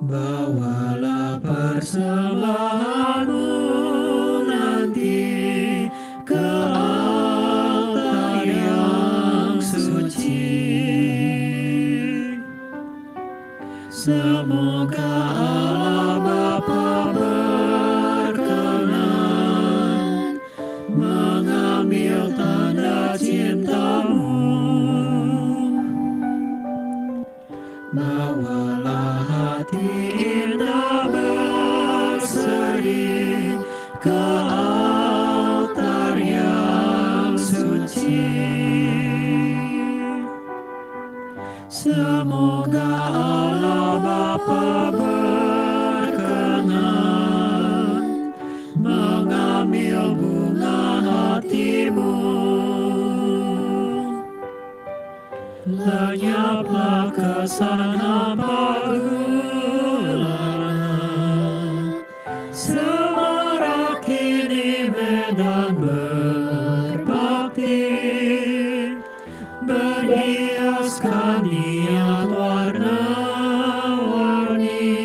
Bawalah persembahanmu nanti ke altar yang suci. Semoga Allah Bapa berkenan mengambil tanda cintamu. Bawalah hati indah berseri ke altar yang suci. Semoga Allah Bapa berkenan mengambil bunga hatimu. Lenyaplah kesan hampa gulana, semarak ini medan berbakti, berhiaskan niat warna-warni,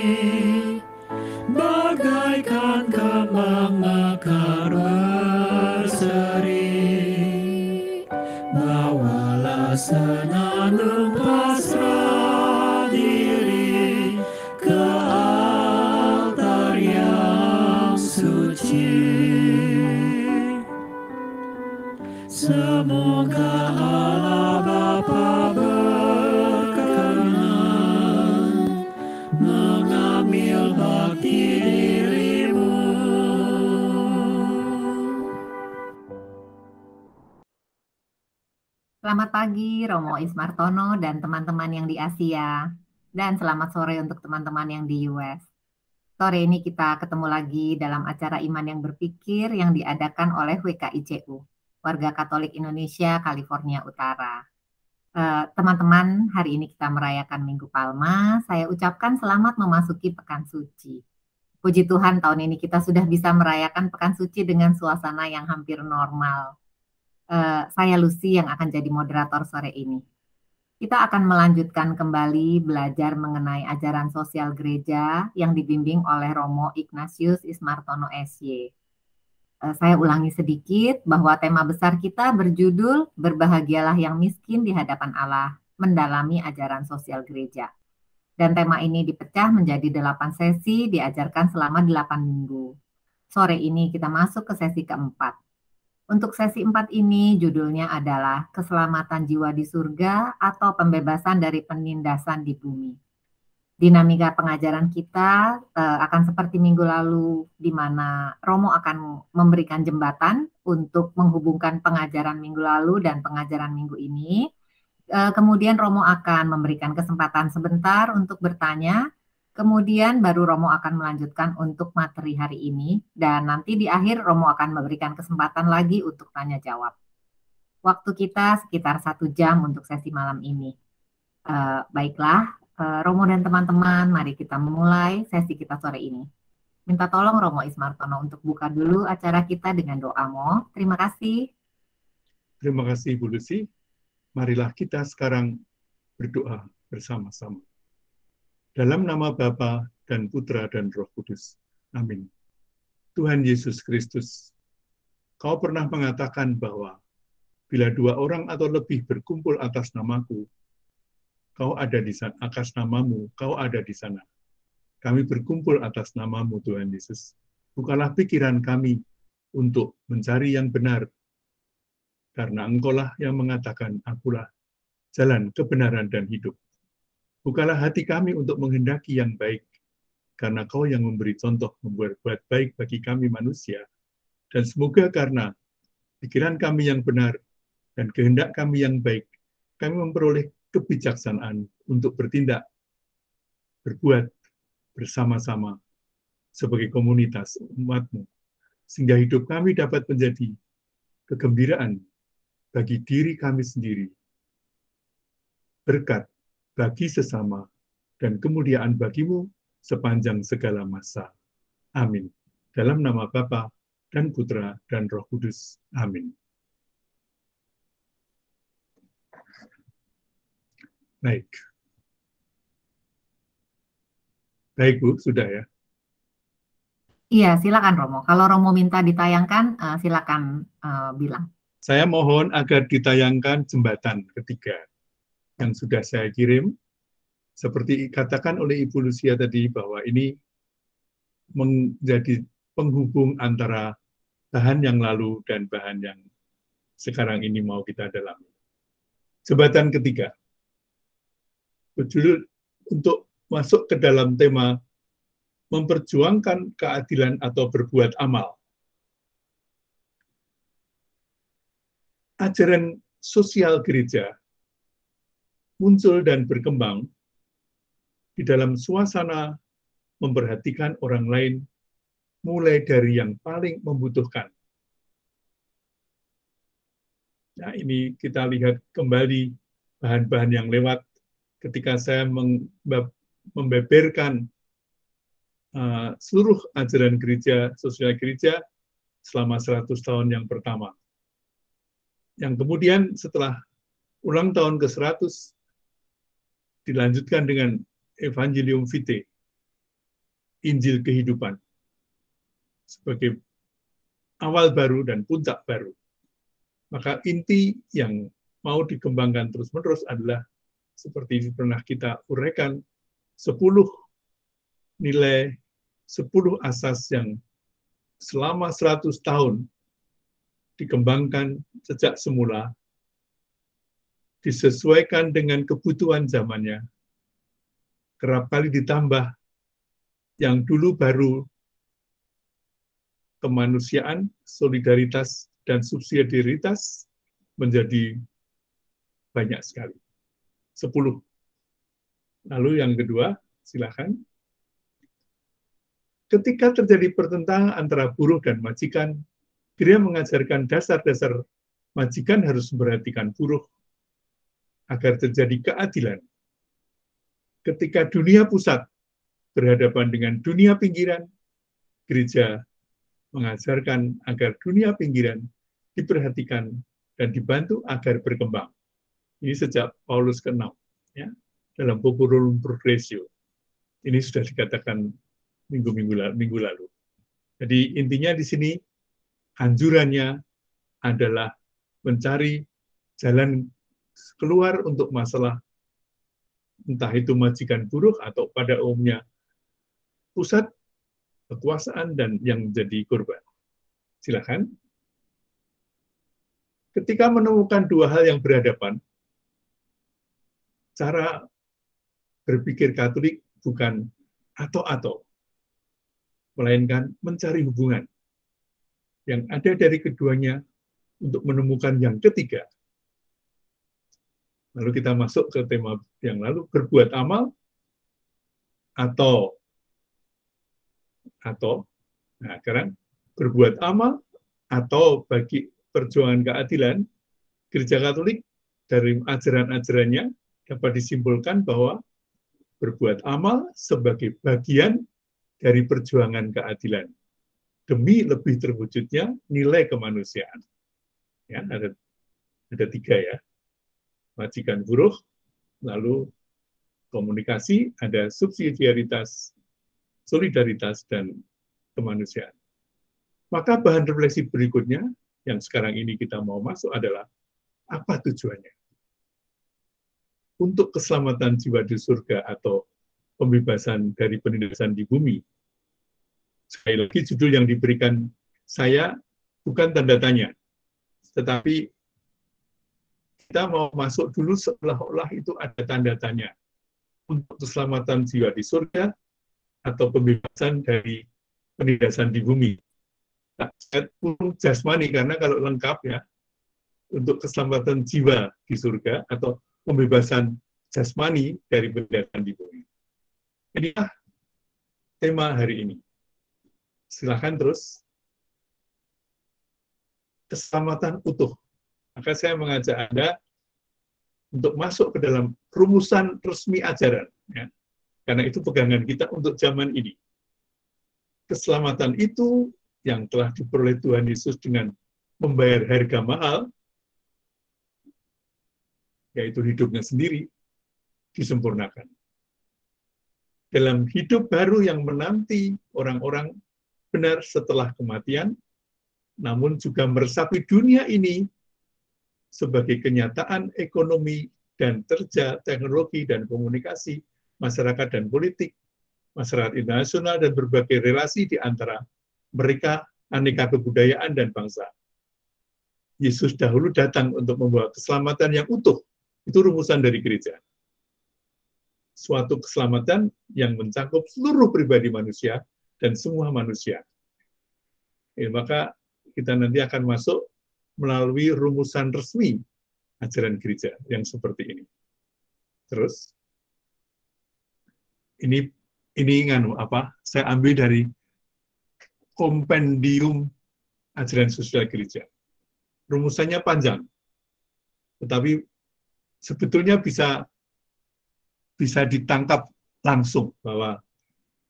bagaikan kembang mekar berseri. Bawalah senandung pasrah diri ke altar yang suci. Semoga Allah Bapa berkenan mengambil bakti dirimu. Selamat pagi Romo Ismartono dan teman-teman yang di Asia. Dan selamat sore untuk teman-teman yang di US. Sore ini kita ketemu lagi dalam acara Iman yang Berpikir yang diadakan oleh WKICU, Warga Katolik Indonesia, California Utara. Teman-teman, hari ini kita merayakan Minggu Palma. Saya ucapkan selamat memasuki Pekan Suci. Puji Tuhan, tahun ini kita sudah bisa merayakan Pekan Suci dengan suasana yang hampir normal. Saya Lucy yang akan jadi moderator sore ini. Kita akan melanjutkan kembali belajar mengenai ajaran sosial gereja yang dibimbing oleh Romo Ignatius Ismartono SY. Saya ulangi sedikit bahwa tema besar kita berjudul Berbahagialah yang miskin di hadapan Allah, mendalami ajaran sosial gereja. Dan tema ini dipecah menjadi 8 sesi, diajarkan selama 8 minggu. Sore ini kita masuk ke sesi keempat. Untuk sesi 4 ini judulnya adalah Keselamatan Jiwa di Surga atau Pembebasan dari Penindasan di Bumi. Dinamika pengajaran kita akan seperti minggu lalu, di mana Romo akan memberikan jembatan untuk menghubungkan pengajaran minggu lalu dan pengajaran minggu ini. Kemudian Romo akan memberikan kesempatan sebentar untuk bertanya. Kemudian baru Romo akan melanjutkan untuk materi hari ini, dan nanti di akhir Romo akan memberikan kesempatan lagi untuk tanya jawab. Waktu kita sekitar 1 jam untuk sesi malam ini. Baiklah, Romo dan teman-teman, mari kita memulai sesi kita sore ini. Minta tolong Romo Ismartono untuk buka dulu acara kita dengan doa Mo. Terima kasih. Terima kasih, Bu Lucy. Marilah kita sekarang berdoa bersama-sama. Dalam nama Bapa dan Putra dan Roh Kudus. Amin. Tuhan Yesus Kristus, Kau pernah mengatakan bahwa bila 2 orang atau lebih berkumpul atas namaku, Kau ada di sana, atas namamu, Kau ada di sana. Kami berkumpul atas namamu, Tuhan Yesus. Bukalah pikiran kami untuk mencari yang benar, karena Engkaulah yang mengatakan, Akulah jalan kebenaran dan hidup. Bukalah hati kami untuk menghendaki yang baik, karena Kau yang memberi contoh membuat baik bagi kami manusia. Dan semoga karena pikiran kami yang benar dan kehendak kami yang baik, kami memperoleh kebijaksanaan untuk bertindak, berbuat bersama-sama sebagai komunitas umat-Mu, sehingga hidup kami dapat menjadi kegembiraan bagi diri kami sendiri, berkat bagi sesama, dan kemuliaan bagi-Mu sepanjang segala masa. Amin. Dalam nama Bapa dan Putra dan Roh Kudus. Amin. Baik. Baik Bu, sudah ya. Iya, silakan Romo. Kalau Romo minta ditayangkan, silakan bilang. Saya mohon agar ditayangkan jembatan ketiga yang sudah saya kirim. Seperti katakan oleh Ibu Lucia tadi, bahwa ini menjadi penghubung antara bahan yang lalu dan bahan yang sekarang ini mau kita dalami. Jembatan ketiga. Berjudul untuk masuk ke dalam tema memperjuangkan keadilan atau berbuat amal. Ajaran sosial gereja muncul dan berkembang di dalam suasana memperhatikan orang lain mulai dari yang paling membutuhkan. Nah, ini kita lihat kembali bahan-bahan yang lewat ketika saya membeberkan seluruh ajaran gereja, sosial gereja selama 100 tahun yang pertama. Yang kemudian setelah ulang tahun ke-100 dilanjutkan dengan Evangelium Vitae, Injil kehidupan, sebagai awal baru dan puncak baru. Maka inti yang mau dikembangkan terus-menerus adalah seperti pernah kita uraikan, 10 nilai, 10 asas yang selama 100 tahun dikembangkan sejak semula, disesuaikan dengan kebutuhan zamannya, kerap kali ditambah yang dulu baru kemanusiaan, solidaritas, dan subsidiaritas menjadi banyak sekali. 10. Lalu yang kedua, silakan. Ketika terjadi pertentangan antara buruh dan majikan, gereja mengajarkan dasar-dasar majikan harus memperhatikan buruh agar terjadi keadilan. Ketika dunia pusat berhadapan dengan dunia pinggiran, gereja mengajarkan agar dunia pinggiran diperhatikan dan dibantu agar berkembang. Ini sejak Paulus ke-6, ya, dalam Populorum Progressio. Ini sudah dikatakan minggu lalu. Jadi intinya di sini anjurannya adalah mencari jalan keluar untuk masalah entah itu majikan buruh atau pada umumnya pusat kekuasaan dan yang menjadi korban. Silakan. Ketika menemukan dua hal yang berhadapan, cara berpikir Katolik bukan atau-atau, melainkan mencari hubungan yang ada dari keduanya untuk menemukan yang ketiga. Lalu kita masuk ke tema yang lalu, berbuat amal atau nah sekarang berbuat amal atau bagi perjuangan keadilan, Gereja Katolik dari ajaran-ajarannya dapat disimpulkan bahwa berbuat amal sebagai bagian dari perjuangan keadilan demi lebih terwujudnya nilai kemanusiaan. Ya, ada 3 ya. Majikan buruh, lalu komunikasi, ada subsidiaritas, solidaritas, dan kemanusiaan. Maka bahan refleksi berikutnya, yang sekarang ini kita mau masuk adalah, apa tujuannya? Untuk keselamatan jiwa di surga atau pembebasan dari penindasan di bumi. Sekali lagi, judul yang diberikan saya bukan tanda tanya, tetapi kita mau masuk dulu seolah-olah itu ada tanda tanya untuk keselamatan jiwa di surga atau pembebasan dari penindasan di bumi. Nah, saya pun jasmani karena kalau lengkap ya, untuk keselamatan jiwa di surga atau pembebasan jasmani dari penindasan di bumi. Inilah tema hari ini. Silakan terus. Keselamatan utuh. Maka saya mengajak Anda untuk masuk ke dalam rumusan resmi ajaran. Ya. Karena itu pegangan kita untuk zaman ini. Keselamatan itu yang telah diperoleh Tuhan Yesus dengan membayar harga mahal, yaitu hidupnya sendiri, disempurnakan. dalam hidup baru yang menanti orang-orang benar setelah kematian, namun juga meresapi dunia ini sebagai kenyataan ekonomi dan kerja, teknologi dan komunikasi, masyarakat dan politik, masyarakat internasional dan berbagai relasi di antara mereka, aneka kebudayaan dan bangsa. Yesus dahulu datang untuk membawa keselamatan yang utuh. Itu rumusan dari gereja. Suatu keselamatan yang mencakup seluruh pribadi manusia dan semua manusia. Maka kita nanti akan masuk melalui rumusan resmi ajaran gereja yang seperti ini. Terus, ini saya ambil dari kompendium ajaran sosial gereja. Rumusannya panjang, tetapi sebetulnya bisa ditangkap langsung bahwa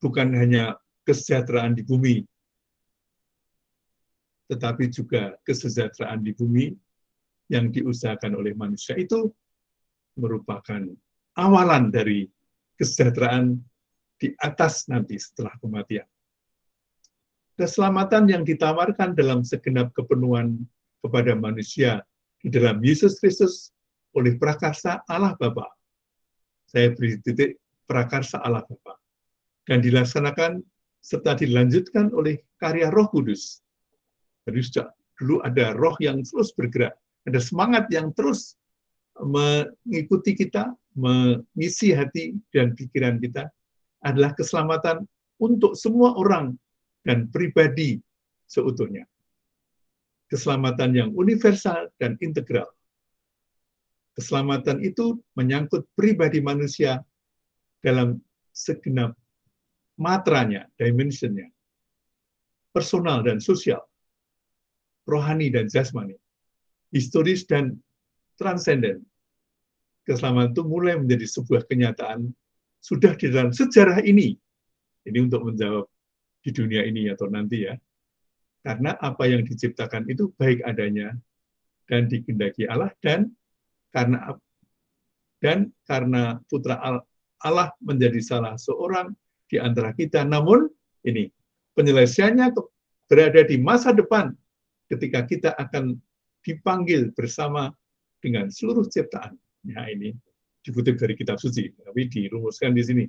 bukan hanya kesejahteraan di bumi, tetapi juga kesejahteraan di bumi yang diusahakan oleh manusia itu merupakan awalan dari kesejahteraan di atas nanti setelah kematian. Keselamatan yang ditawarkan dalam segenap kepenuhan kepada manusia di dalam Yesus Kristus oleh prakarsa Allah Bapa. Saya beri titik prakarsa Allah Bapa. Dan dilaksanakan serta dilanjutkan oleh karya Roh Kudus. Jadi sejak dulu ada roh yang terus bergerak, ada semangat yang terus mengikuti kita, mengisi hati dan pikiran kita, adalah keselamatan untuk semua orang dan pribadi seutuhnya. Keselamatan yang universal dan integral. Keselamatan itu menyangkut pribadi manusia dalam segenap matranya, dimensionnya, personal dan sosial, rohani dan jasmani, historis dan transenden. Keselamatan itu mulai menjadi sebuah kenyataan sudah di dalam sejarah ini. Ini untuk menjawab di dunia ini atau nanti ya. Karena apa yang diciptakan itu baik adanya dan dikehendaki Allah, dan karena putra Allah menjadi salah seorang di antara kita. Namun ini penyelesaiannya berada di masa depan ketika kita akan dipanggil bersama dengan seluruh ciptaan. Nah, ini dikutip dari kitab suci, tapi dirumuskan di sini.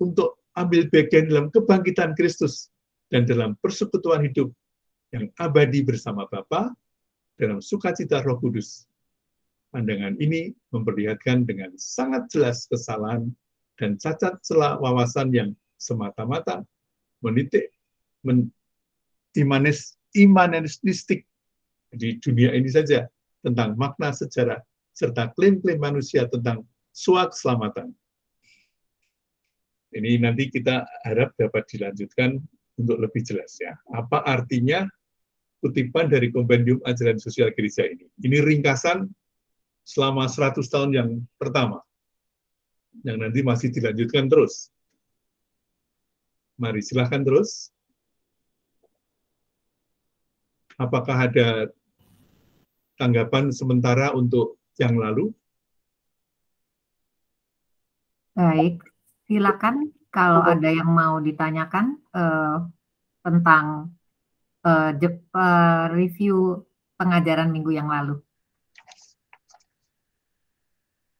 Untuk ambil bagian dalam kebangkitan Kristus dan dalam persekutuan hidup yang abadi bersama Bapa dalam sukacita Roh Kudus. Pandangan ini memperlihatkan dengan sangat jelas kesalahan dan cacat celah wawasan yang semata-mata menitik imanistik di dunia ini saja tentang makna sejarah serta klaim-klaim manusia tentang suatu keselamatan. Ini nanti kita harap dapat dilanjutkan untuk lebih jelas ya. Apa artinya kutipan dari kompendium ajaran sosial gereja ini? Ini ringkasan selama 100 tahun yang pertama, yang nanti masih dilanjutkan terus. Mari silahkan terus. Apakah ada tanggapan sementara untuk yang lalu? Baik, silakan kalau ada yang mau ditanyakan tentang review pengajaran minggu yang lalu.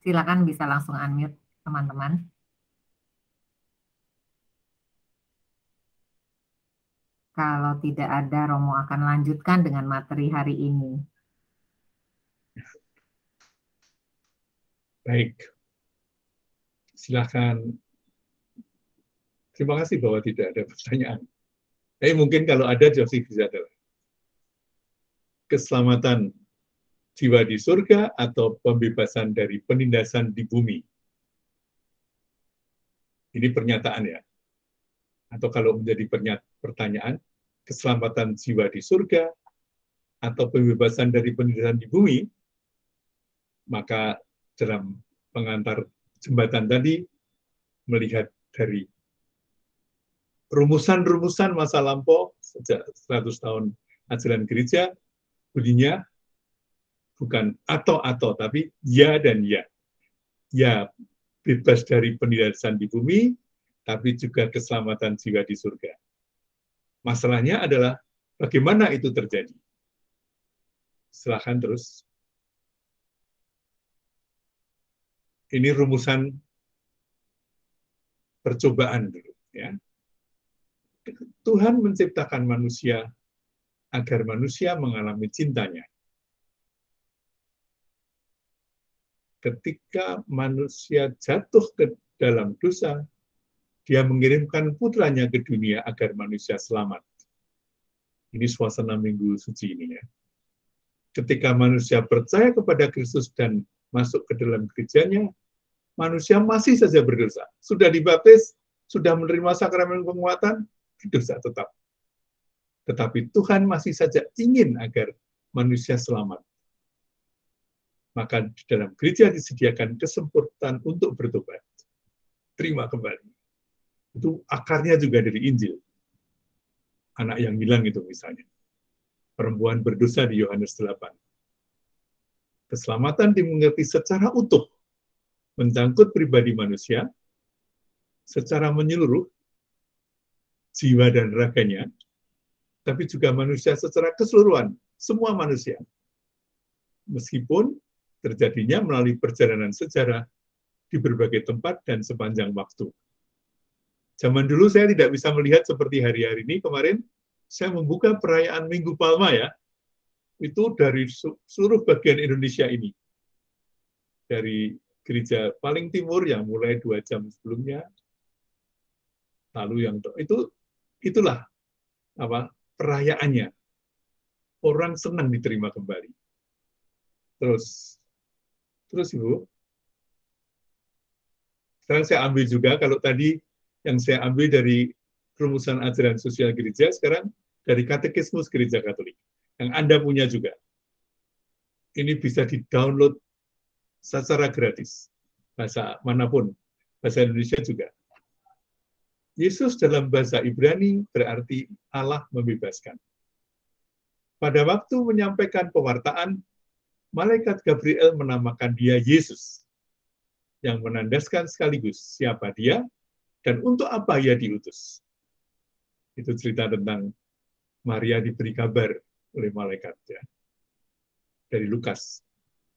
Silakan bisa langsung unmute teman-teman. Kalau tidak ada, Romo akan lanjutkan dengan materi hari ini. Baik. Silakan. Terima kasih bahwa tidak ada pertanyaan. Tapi mungkin kalau ada, Josi bisa ada. Keselamatan jiwa di surga atau pembebasan dari penindasan di bumi? Ini pernyataan ya. Atau kalau menjadi pertanyaan, keselamatan jiwa di surga atau pembebasan dari penindasan di bumi, maka dalam pengantar jembatan tadi melihat dari rumusan-rumusan masa lampau sejak 100 tahun ajaran gereja, bunyinya bukan atau, tapi ya dan ya. Ya bebas dari penindasan di bumi, tapi juga keselamatan jiwa di surga. Masalahnya adalah bagaimana itu terjadi. Silakan terus. Ini rumusan percobaan dulu, ya. Tuhan menciptakan manusia agar manusia mengalami cintanya. Ketika manusia jatuh ke dalam dosa, dia mengirimkan putranya ke dunia agar manusia selamat. Ini suasana Minggu Suci ini, ya. Ketika manusia percaya kepada Kristus dan masuk ke dalam gerejanya, manusia masih saja berdosa. Sudah dibaptis, sudah menerima sakramen penguatan, berdosa tetap. Tetapi Tuhan masih saja ingin agar manusia selamat. Maka di dalam gereja disediakan kesempurnaan untuk bertobat. Terima kembali. Itu akarnya juga dari Injil. Anak yang hilang itu misalnya. Perempuan berdosa di Yohanes 8. Keselamatan dimengerti secara utuh, mencangkut pribadi manusia, secara menyeluruh, jiwa dan raganya, tapi juga manusia secara keseluruhan, semua manusia. Meskipun terjadinya melalui perjalanan sejarah di berbagai tempat dan sepanjang waktu. Zaman dulu saya tidak bisa melihat seperti hari-hari ini. Kemarin saya membuka perayaan Minggu Palma, ya. Itu dari seluruh bagian Indonesia ini. Dari gereja paling timur yang mulai 2 jam sebelumnya. Lalu yang itulah perayaannya. Orang senang diterima kembali. Terus Ibu. Sekarang saya ambil juga, kalau tadi yang saya ambil dari rumusan ajaran sosial gereja, sekarang dari katekismus gereja Katolik, yang Anda punya juga. Ini bisa di-download secara gratis, bahasa manapun, bahasa Indonesia juga. Yesus dalam bahasa Ibrani berarti Allah membebaskan. Pada waktu menyampaikan pewartaan, Malaikat Gabriel menamakan dia Yesus, yang menandaskan sekaligus siapa dia dan untuk apa ia diutus. Itu cerita tentang Maria diberi kabar oleh malaikat, ya, dari Lukas.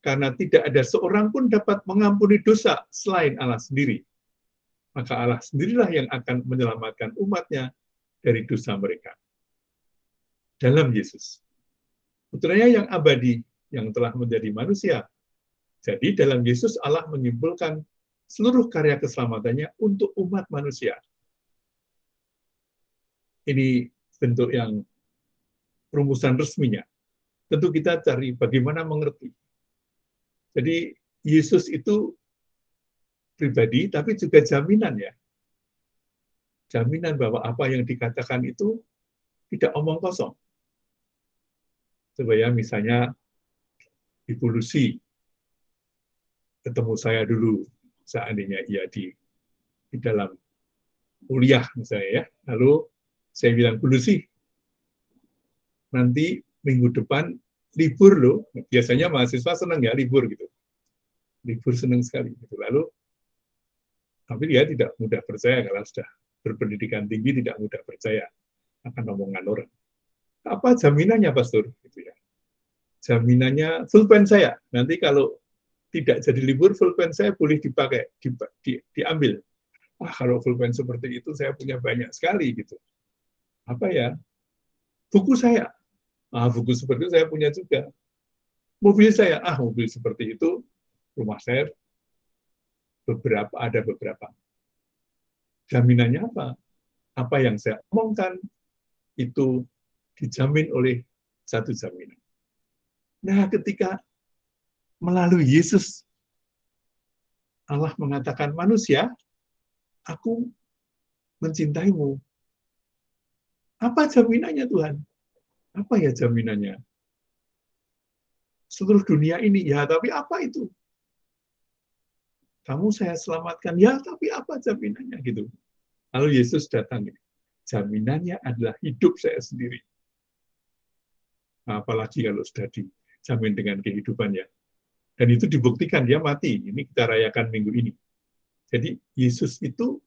Karena tidak ada seorang pun dapat mengampuni dosa selain Allah sendiri. Maka Allah sendirilah yang akan menyelamatkan umatnya dari dosa mereka. Dalam Yesus. Putranya yang abadi, yang telah menjadi manusia. Jadi dalam Yesus Allah menyimpulkan seluruh karya keselamatannya untuk umat manusia. Ini bentuk yang rumusan resminya. Tentu kita cari bagaimana mengerti. Jadi Yesus itu pribadi, tapi juga jaminan, ya. Jaminan bahwa apa yang dikatakan itu tidak omong kosong. Coba ya, misalnya Ibu Lucy ketemu saya dulu, seandainya ia di dalam kuliah misalnya, ya. Lalu saya bilang, Bu Lucy, nanti minggu depan libur loh. Biasanya mahasiswa senang ya libur gitu. Libur senang sekali gitu. Lalu tapi dia tidak mudah percaya, kalau sudah berpendidikan tinggi tidak mudah percaya akan omongan orang. Apa jaminannya, Pastor? Gitu ya. Jaminannya pulpen saya. Nanti kalau tidak jadi libur, pulpen saya boleh dipakai, diambil. Kalau pulpen seperti itu saya punya banyak sekali gitu. Apa ya? Buku saya. Buku seperti itu saya punya juga. Mobil saya. Mobil seperti itu rumah saya ada beberapa. Jaminannya apa? Apa yang saya omongkan itu dijamin oleh satu jaminan. Nah, ketika melalui Yesus Allah mengatakan, manusia, aku mencintaimu. Apa jaminannya, Tuhan? Apa ya jaminannya? Seluruh dunia ini, ya, tapi apa itu? Kamu saya selamatkan, ya, tapi apa jaminannya, gitu. Lalu Yesus datang, jaminannya adalah hidup saya sendiri. Apalagi kalau sudah dijamin dengan kehidupannya. Dan itu dibuktikan, dia mati. Ini kita rayakan minggu ini. Jadi Yesus itu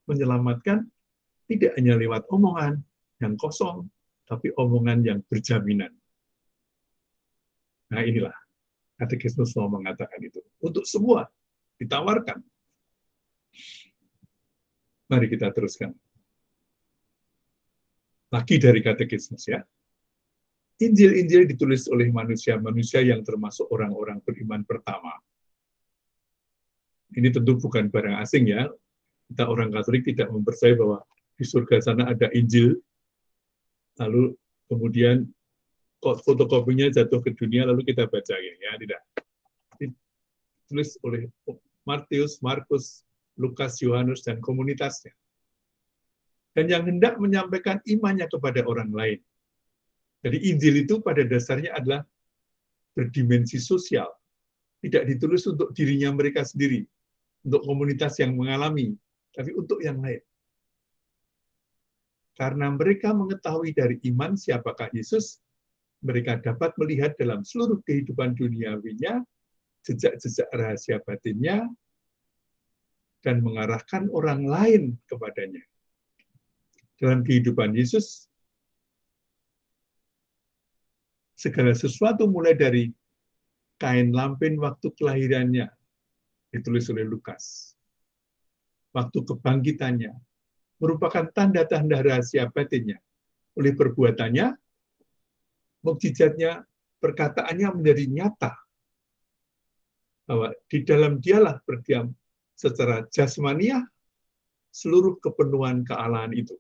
menyelamatkan tidak hanya lewat omongan yang kosong, tapi omongan yang berjaminan. Nah inilah Katekismus mau mengatakan itu. Untuk semua ditawarkan. Mari kita teruskan. Lagi dari Katekismus ya. Injil-Injil ditulis oleh manusia-manusia yang termasuk orang-orang beriman pertama. Ini tentu bukan barang asing ya. Kita orang Katolik tidak mempercayai bahwa di surga sana ada Injil, lalu kemudian fotokopinya jatuh ke dunia, lalu kita baca ya, tidak. Ditulis oleh Matius, Markus, Lukas, Yohanes, dan komunitasnya. Dan yang hendak menyampaikan imannya kepada orang lain. Jadi Injil itu pada dasarnya adalah berdimensi sosial. Tidak ditulis untuk dirinya mereka sendiri, untuk komunitas yang mengalami, tapi untuk yang lain. Karena mereka mengetahui dari iman siapakah Yesus, mereka dapat melihat dalam seluruh kehidupan duniawinya, jejak-jejak rahasia batinnya, dan mengarahkan orang lain kepadanya. Dalam kehidupan Yesus, segala sesuatu mulai dari kain lampin waktu kelahirannya, ditulis oleh Lukas. Waktu kebangkitannya, merupakan tanda-tanda rahasia batinnya. Oleh perbuatannya, mukjizatnya, perkataannya menjadi nyata. Bahwa di dalam dialah berdiam secara jasmaniah seluruh kepenuhan kealahan itu.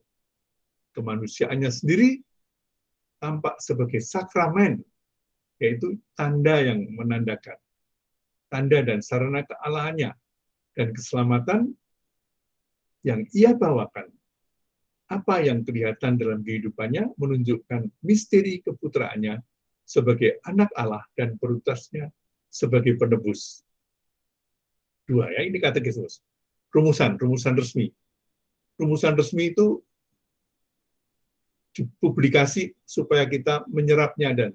Kemanusiaannya sendiri tampak sebagai sakramen, yaitu tanda yang menandakan. Tanda dan sarana kealahannya dan keselamatan yang ia bawakan. Apa yang kelihatan dalam kehidupannya menunjukkan misteri keputraannya sebagai anak Allah dan perutasnya sebagai penebus. Dua ya, ini Katekismus. Rumusan resmi. Rumusan resmi itu dipublikasi supaya kita menyerapnya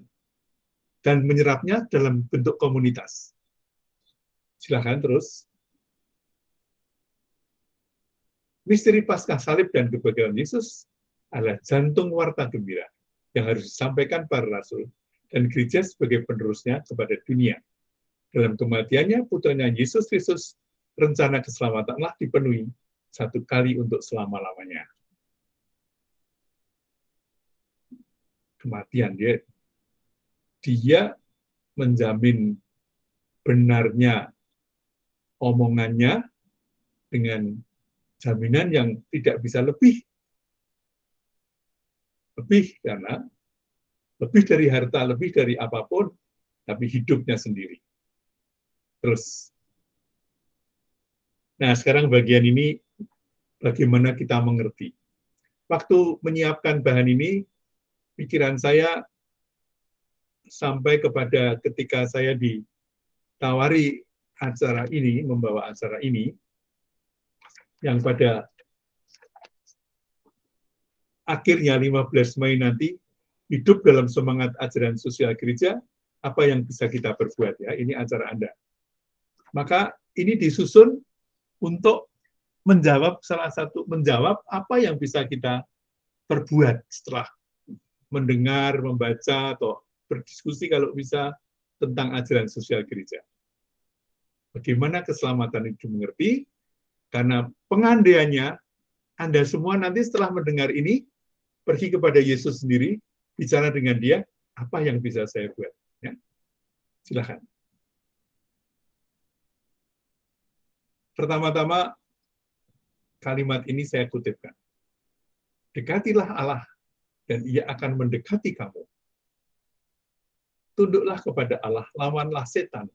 dan menyerapnya dalam bentuk komunitas. Silakan terus. Misteri Paskah Salib dan kebangkitan Yesus adalah jantung warta gembira yang harus disampaikan para rasul dan gereja sebagai penerusnya kepada dunia. Dalam kematiannya, putranya Yesus Kristus, rencana keselamatanlah dipenuhi satu kali untuk selama-lamanya. Kematian dia menjamin benarnya omongannya dengan jaminan yang tidak bisa lebih karena lebih dari harta, lebih dari apapun, tapi hidupnya sendiri. Terus, nah sekarang bagian ini bagaimana kita mengerti. Waktu menyiapkan bahan ini, pikiran saya sampai kepada ketika saya ditawari acara ini, membawa acara ini, yang pada akhirnya 15 Mei nanti hidup dalam semangat ajaran sosial gereja, apa yang bisa kita perbuat ya, ini acara Anda. Maka ini disusun untuk menjawab apa yang bisa kita perbuat setelah mendengar, membaca, atau berdiskusi kalau bisa tentang ajaran sosial gereja. Bagaimana keselamatan itu mengerti? Karena pengandaiannya, Anda semua nanti setelah mendengar ini, pergi kepada Yesus sendiri, bicara dengan dia, apa yang bisa saya buat? Ya. Silakan. Pertama-tama, kalimat ini saya kutipkan. Dekatilah Allah, dan ia akan mendekati kamu. Tunduklah kepada Allah, lawanlah setan,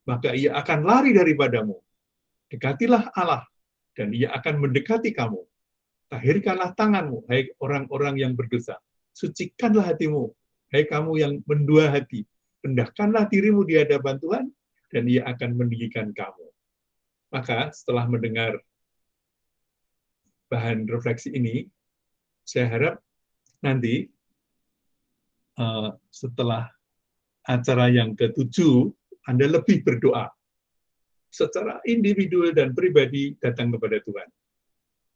maka ia akan lari daripadamu. Dekatilah Allah, dan ia akan mendekati kamu. Tahirkanlah tanganmu, hai orang-orang yang berdosa. Sucikanlah hatimu, hai kamu yang mendua hati. Rendahkanlah dirimu di hadapan Tuhan, dan ia akan meninggikan kamu. Maka setelah mendengar bahan refleksi ini, saya harap nanti setelah acara yang ke-7, Anda lebih berdoa. Secara individual dan pribadi datang kepada Tuhan.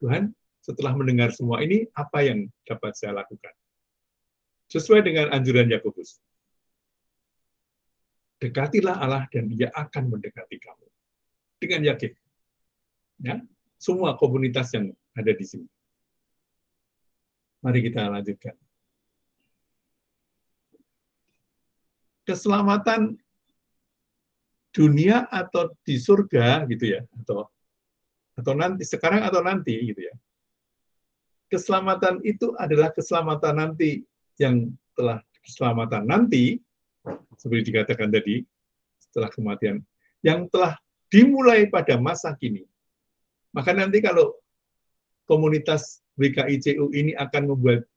Tuhan, setelah mendengar semua ini, apa yang dapat saya lakukan? Sesuai dengan anjuran Yakobus. Dekatilah Allah dan Dia akan mendekati kamu. Dengan yakin. Ya, semua komunitas yang ada di sini. Mari kita lanjutkan. Keselamatan dunia atau di surga gitu ya, atau nanti, sekarang atau nanti gitu ya. Keselamatan itu adalah keselamatan nanti yang telah keselamatan nanti, seperti dikatakan tadi, setelah kematian, yang telah dimulai pada masa kini. Maka nanti kalau komunitas WKICU ini akan membuat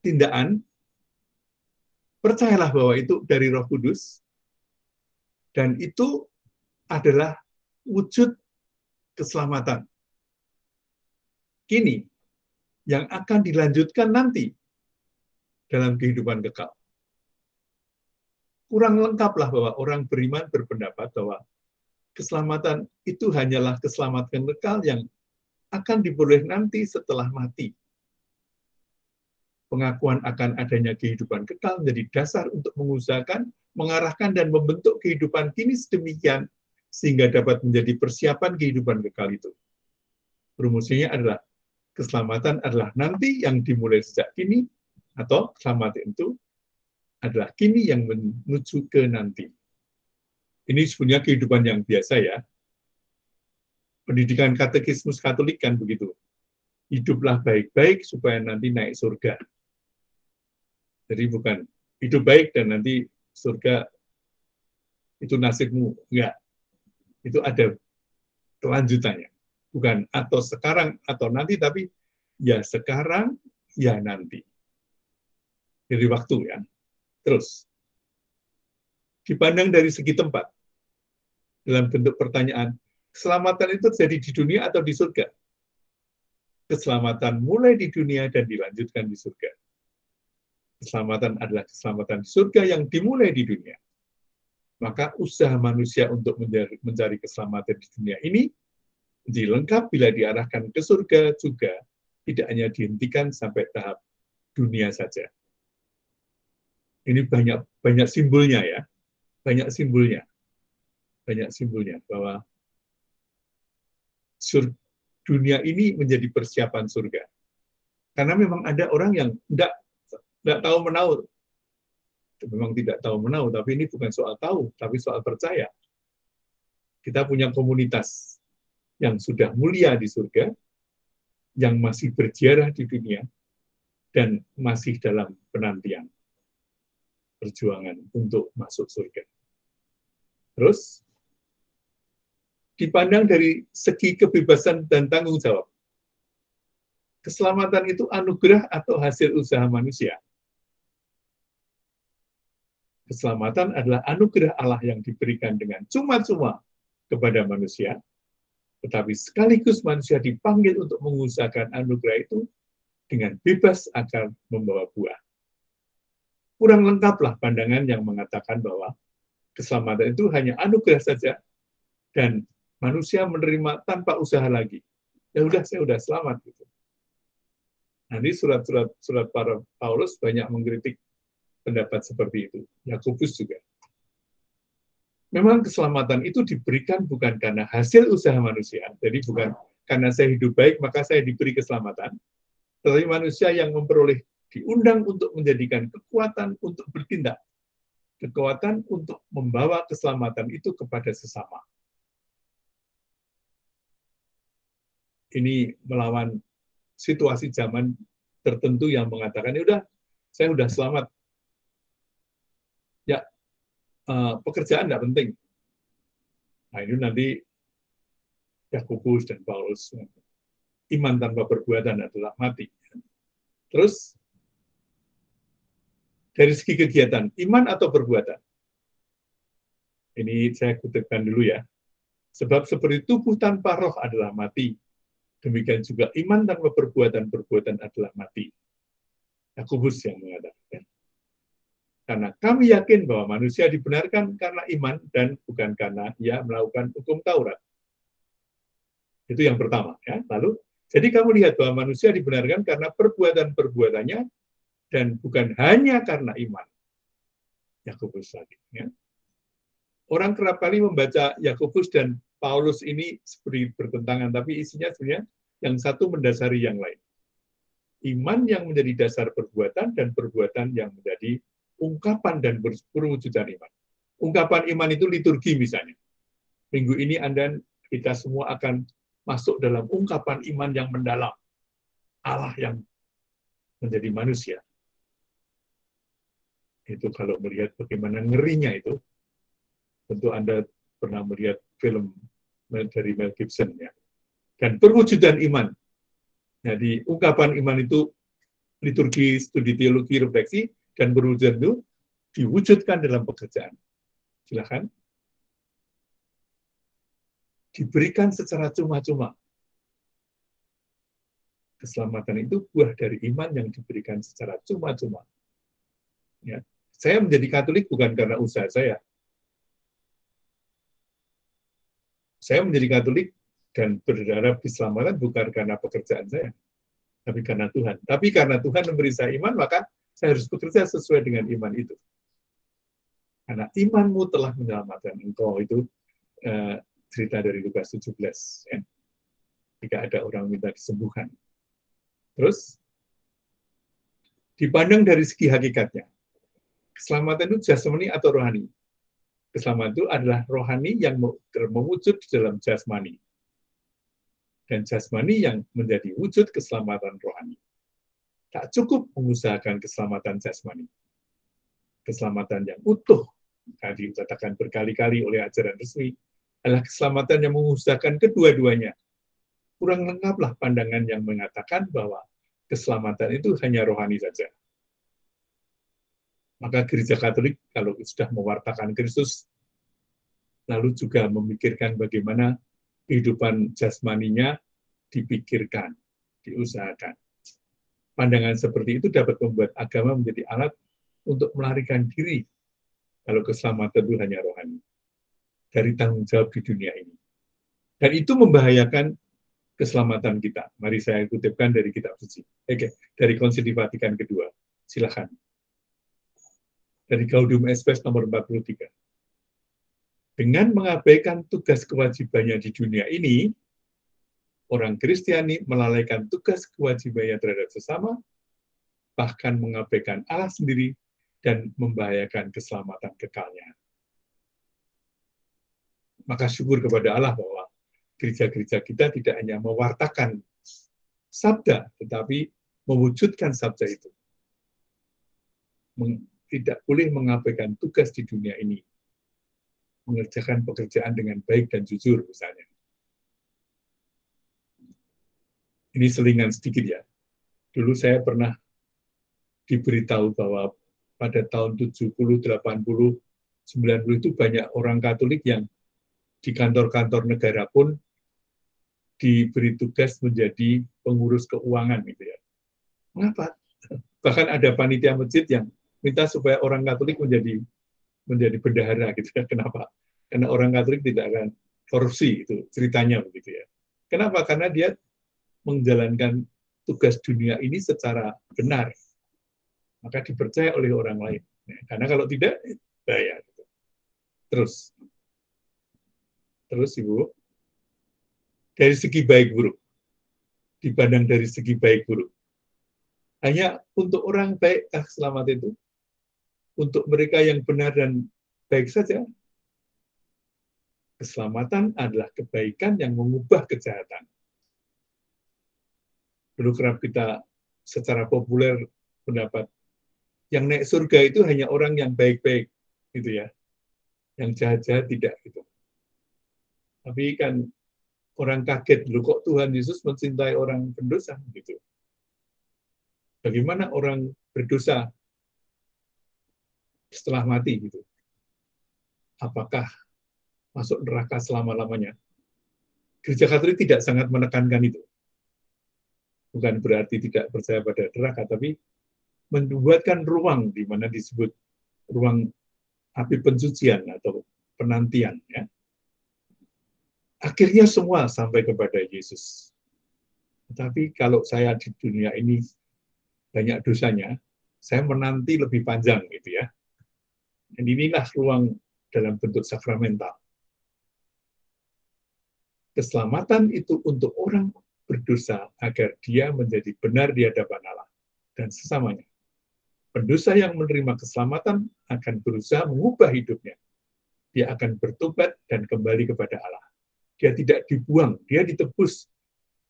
tindakan, percayalah bahwa itu dari Roh Kudus, dan itu adalah wujud keselamatan kini yang akan dilanjutkan nanti dalam kehidupan kekal. Kurang lengkaplah bahwa orang beriman berpendapat bahwa keselamatan itu hanyalah keselamatan kekal yang akan diperoleh nanti setelah mati. Pengakuan akan adanya kehidupan kekal menjadi dasar untuk mengusahakan, mengarahkan, dan membentuk kehidupan kini sedemikian sehingga dapat menjadi persiapan kehidupan kekal itu. Rumusnya adalah keselamatan adalah nanti yang dimulai sejak kini, atau keselamatan itu adalah kini yang menuju ke nanti. Ini sebenarnya kehidupan yang biasa ya. Pendidikan katekismus Katolik kan begitu. Hiduplah baik-baik supaya nanti naik surga. Jadi bukan hidup baik dan nanti surga itu nasibmu. Enggak. Itu ada kelanjutannya. Bukan atau sekarang atau nanti, tapi ya sekarang, ya nanti. Dari waktu ya. Terus, dipandang dari segi tempat, dalam bentuk pertanyaan, keselamatan itu terjadi di dunia atau di surga? Keselamatan mulai di dunia dan dilanjutkan di surga. Keselamatan adalah keselamatan di surga yang dimulai di dunia. Maka usaha manusia untuk mencari keselamatan di dunia ini menjadi lengkap bila diarahkan ke surga juga, tidak hanya dihentikan sampai tahap dunia saja. Ini banyak simbolnya ya, banyak simbolnya bahwa dunia ini menjadi persiapan surga. Karena memang ada orang yang tidak tahu menahu. Memang tidak tahu menahu, tapi ini bukan soal tahu, tapi soal percaya. Kita punya komunitas yang sudah mulia di surga, yang masih berziarah di dunia, dan masih dalam penantian perjuangan untuk masuk surga. Terus, dipandang dari segi kebebasan dan tanggung jawab. Keselamatan itu anugerah atau hasil usaha manusia. Keselamatan adalah anugerah Allah yang diberikan dengan cuma-cuma kepada manusia, tetapi sekaligus manusia dipanggil untuk mengusahakan anugerah itu dengan bebas akan membawa buah. Kurang lengkaplah pandangan yang mengatakan bahwa keselamatan itu hanya anugerah saja dan manusia menerima tanpa usaha lagi. Ya udah, saya udah selamat gitu. Nanti surat para Paulus banyak mengkritik pendapat seperti itu. Yakobus juga. Memang keselamatan itu diberikan bukan karena hasil usaha manusia, jadi bukan karena saya hidup baik maka saya diberi keselamatan, tetapi manusia yang memperoleh diundang untuk menjadikan kekuatan untuk bertindak, kekuatan untuk membawa keselamatan itu kepada sesama. Ini melawan situasi zaman tertentu yang mengatakan, ya udah, saya udah selamat. Ya, pekerjaan tidak penting. Nah, ini nanti Yakobus dan Paulus, iman tanpa perbuatan adalah mati. Terus, dari segi kegiatan, iman atau perbuatan? Ini saya kutipkan dulu ya. Sebab seperti tubuh tanpa roh adalah mati. Demikian juga iman tanpa perbuatan adalah mati. Yakobus yang mengatakan. Karena kami yakin bahwa manusia dibenarkan karena iman dan bukan karena ia melakukan hukum Taurat. Itu yang pertama. Ya. Lalu, Jadi kamu lihat bahwa manusia dibenarkan karena perbuatan-perbuatannya dan bukan hanya karena iman. Yakobus lagi. Ya. Orang kerap kali membaca Yakobus dan Paulus ini seperti bertentangan, tapi isinya sebenarnya yang satu mendasari yang lain. Iman yang menjadi dasar perbuatan dan perbuatan yang menjadi ungkapan dan perwujudan iman. Ungkapan iman itu liturgi misalnya. Minggu ini kita semua akan masuk dalam ungkapan iman yang mendalam. Allah yang menjadi manusia. Itu kalau melihat bagaimana ngerinya itu, tentu Anda pernah melihat film dari Mel Gibson ya. Dan perwujudan iman. Jadi ungkapan iman itu liturgi, studi teologi, refleksi, dan perwujudan itu diwujudkan dalam pekerjaan. Silakan. Diberikan secara cuma-cuma. Keselamatan itu buah dari iman yang diberikan secara cuma-cuma. Ya. Saya menjadi Katolik bukan karena usaha saya. Saya menjadi Katolik dan berharap diselamatkan bukan karena pekerjaan saya, tapi karena Tuhan. Tapi karena Tuhan memberi saya iman, maka saya harus bekerja sesuai dengan iman itu. Karena imanmu telah menyelamatkan engkau, itu cerita dari Lukas 17. Ya. Jika ada orang minta disembuhkan. Terus, dipandang dari segi hakikatnya. Keselamatan itu jasmani atau rohani? Keselamatan itu adalah rohani yang mewujud di dalam jasmani. Dan jasmani yang menjadi wujud keselamatan rohani. Tak cukup mengusahakan keselamatan jasmani. Keselamatan yang utuh, tadi dikatakan berkali-kali oleh ajaran resmi, adalah keselamatan yang mengusahakan kedua-duanya. Kurang lengkaplah pandangan yang mengatakan bahwa keselamatan itu hanya rohani saja. Maka gereja Katolik kalau sudah mewartakan Kristus, lalu juga memikirkan bagaimana kehidupan jasmaninya dipikirkan, diusahakan. Pandangan seperti itu dapat membuat agama menjadi alat untuk melarikan diri kalau keselamatan itu hanya rohani dari tanggung jawab di dunia ini. Dan itu membahayakan keselamatan kita. Mari saya kutipkan dari kitab suci. Oke, dari Konsili Vatikan kedua. Silakan. Dari Gaudium et Spes nomor 43. Dengan mengabaikan tugas kewajibannya di dunia ini, orang Kristiani melalaikan tugas kewajibannya terhadap sesama, bahkan mengabaikan Allah sendiri dan membahayakan keselamatan kekalnya. Maka syukur kepada Allah bahwa gereja-gereja kita tidak hanya mewartakan sabda, tetapi mewujudkan sabda itu. Tidak boleh mengabaikan tugas di dunia ini. Mengerjakan pekerjaan dengan baik dan jujur, misalnya. Ini selingan sedikit ya. Dulu saya pernah diberitahu bahwa pada tahun 70, 80, 90 itu banyak orang Katolik yang di kantor-kantor negara pun diberi tugas menjadi pengurus keuangan gitu ya. Mengapa? Bahkan ada panitia masjid yang minta supaya orang Katolik menjadi bendahara gitu ya. Kenapa? Karena orang Katolik tidak akan korupsi, itu ceritanya begitu ya. Kenapa? Karena dia menjalankan tugas dunia ini secara benar. Maka dipercaya oleh orang lain. Karena kalau tidak, bahaya. Terus Ibu, dari segi baik buruk, dipandang dari segi baik buruk. Hanya untuk orang baik selamat itu, untuk mereka yang benar dan baik saja, keselamatan adalah kebaikan yang mengubah kejahatan. Dulu kerap kita secara populer pendapat, yang naik surga itu hanya orang yang baik-baik, gitu ya. Yang jahat-jahat tidak, gitu. Tapi kan orang kaget, loh kok Tuhan Yesus mencintai orang berdosa, gitu. Bagaimana orang berdosa setelah mati, gitu? Apakah masuk neraka selama-lamanya? Gereja Katolik tidak sangat menekankan itu. Bukan berarti tidak percaya pada neraka, tapi membuatkan ruang di mana disebut ruang api pensucian atau penantian. Ya. Akhirnya semua sampai kepada Yesus. Tetapi kalau saya di dunia ini banyak dosanya, saya menanti lebih panjang gitu ya. Dan inilah ruang dalam bentuk sakramental. Keselamatan itu untuk orang berdosa agar dia menjadi benar di hadapan Allah dan sesamanya. Pendosa yang menerima keselamatan akan berusaha mengubah hidupnya. Dia akan bertobat dan kembali kepada Allah. Dia tidak dibuang, dia ditebus.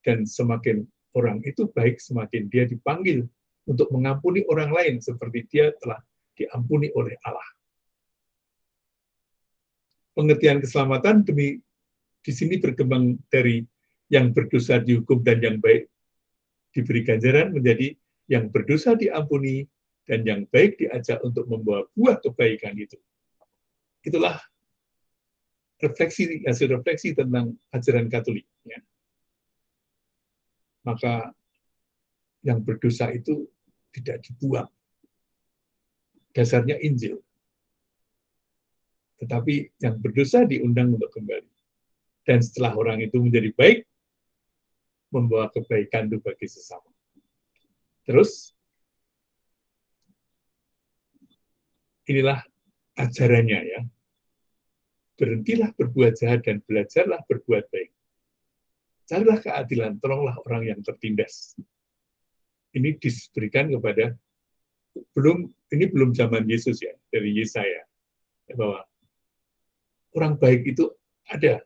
Dan semakin orang itu baik, semakin dia dipanggil untuk mengampuni orang lain seperti dia telah diampuni oleh Allah. Pengertian keselamatan di sini berkembang dari yang berdosa dihukum dan yang baik diberi ganjaran menjadi yang berdosa diampuni dan yang baik diajak untuk membawa buah kebaikan itu. Itulah hasil refleksi tentang ajaran Katolik. Ya. Maka yang berdosa itu tidak dibuang. Dasarnya Injil. Tetapi yang berdosa diundang untuk kembali. Dan setelah orang itu menjadi baik, membawa kebaikan itu bagi sesama. Terus, inilah ajarannya ya. Berhentilah berbuat jahat dan belajarlah berbuat baik. Carilah keadilan, tolonglah orang yang tertindas. Ini diberikan kepada, ini belum zaman Yesus ya, dari Yesaya. Bahwa orang baik itu ada.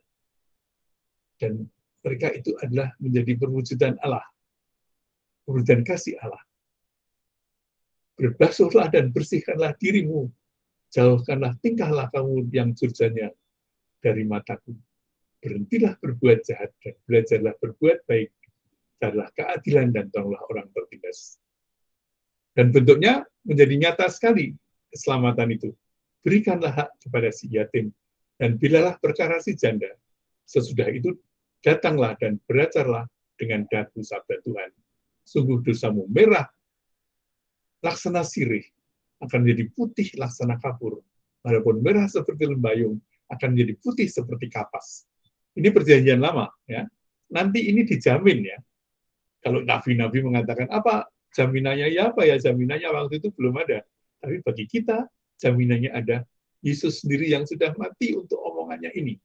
Dan mereka itu adalah menjadi perwujudan Allah. Perwujudan kasih Allah. Berbasuhlah dan bersihkanlah dirimu. Jauhkanlah tingkah lakumu yang curjannya dari mataku. Berhentilah berbuat jahat dan belajarlah berbuat baik. Carilah keadilan dan tolonglah orang tertindas. Dan bentuknya menjadi nyata sekali keselamatan itu. Berikanlah hak kepada si yatim dan bilalah perkara si janda. Sesudah itu datanglah dan beracarlah dengan dagu sabda Tuhan. Sungguh dosamu merah, laksana sirih, akan menjadi putih laksana kapur. Walaupun merah seperti lembayung, akan menjadi putih seperti kapas. Ini perjanjian lama, ya. Nanti ini dijamin ya. Kalau nabi-nabi mengatakan apa jaminannya, ya apa ya jaminannya, waktu itu belum ada. Tapi bagi kita jaminannya ada. Yesus sendiri yang sudah mati untuk omongannya ini.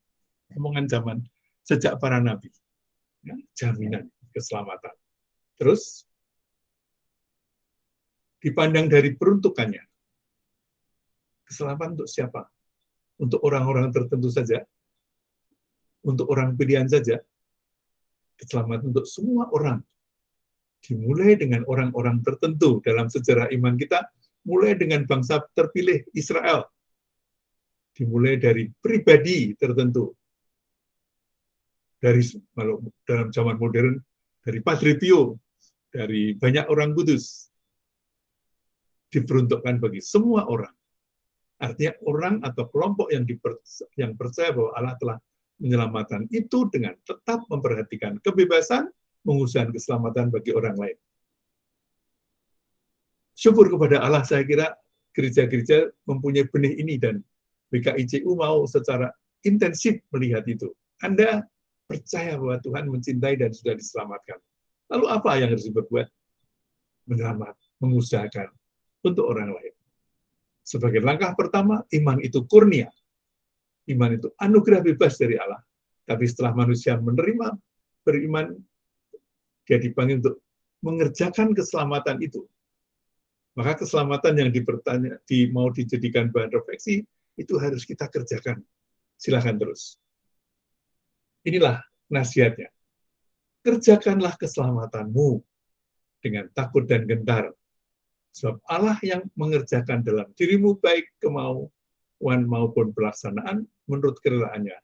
Omongan zaman sejak para nabi. Ya, jaminan keselamatan. Terus, dipandang dari peruntukannya. Keselamatan untuk siapa? Untuk orang-orang tertentu saja? Untuk orang pilihan saja? Keselamatan untuk semua orang. Dimulai dengan orang-orang tertentu dalam sejarah iman kita, mulai dengan bangsa terpilih Israel. Dimulai dari pribadi tertentu. Dari dalam zaman modern, dari Padre Pio, dari banyak orang kudus, diperuntukkan bagi semua orang. Artinya orang atau kelompok yang percaya bahwa Allah telah menyelamatkan itu dengan tetap memperhatikan kebebasan, mengusahakan keselamatan bagi orang lain. Syukur kepada Allah, saya kira gereja-gereja mempunyai benih ini dan BKICU mau secara intensif melihat itu. Anda percaya bahwa Tuhan mencintai dan sudah diselamatkan. Lalu apa yang harus diperbuat? Menyelamat, mengusahakan untuk orang lain. Sebagai langkah pertama, iman itu kurnia. Iman itu anugerah bebas dari Allah. Tapi setelah manusia menerima, beriman, dia dipanggil untuk mengerjakan keselamatan itu. Maka keselamatan yang mau dijadikan bahan refleksi, itu harus kita kerjakan. Silakan terus. Inilah nasihatnya. Kerjakanlah keselamatanmu dengan takut dan gentar. Sebab Allah yang mengerjakan dalam dirimu baik kemauan maupun pelaksanaan menurut kerelaannya.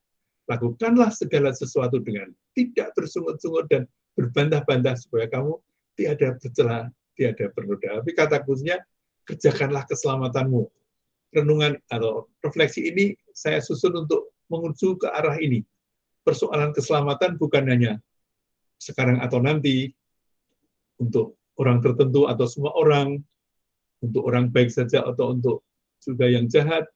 Lakukanlah segala sesuatu dengan tidak bersungut-sungut dan berbantah-bantah supaya kamu tiada bercela, tiada bernoda. Tapi kata khususnya, kerjakanlah keselamatanmu. Renungan atau refleksi ini saya susun untuk menuju ke arah ini. Persoalan keselamatan bukan hanya sekarang atau nanti, untuk orang tertentu atau semua orang, untuk orang baik saja atau untuk juga yang jahat,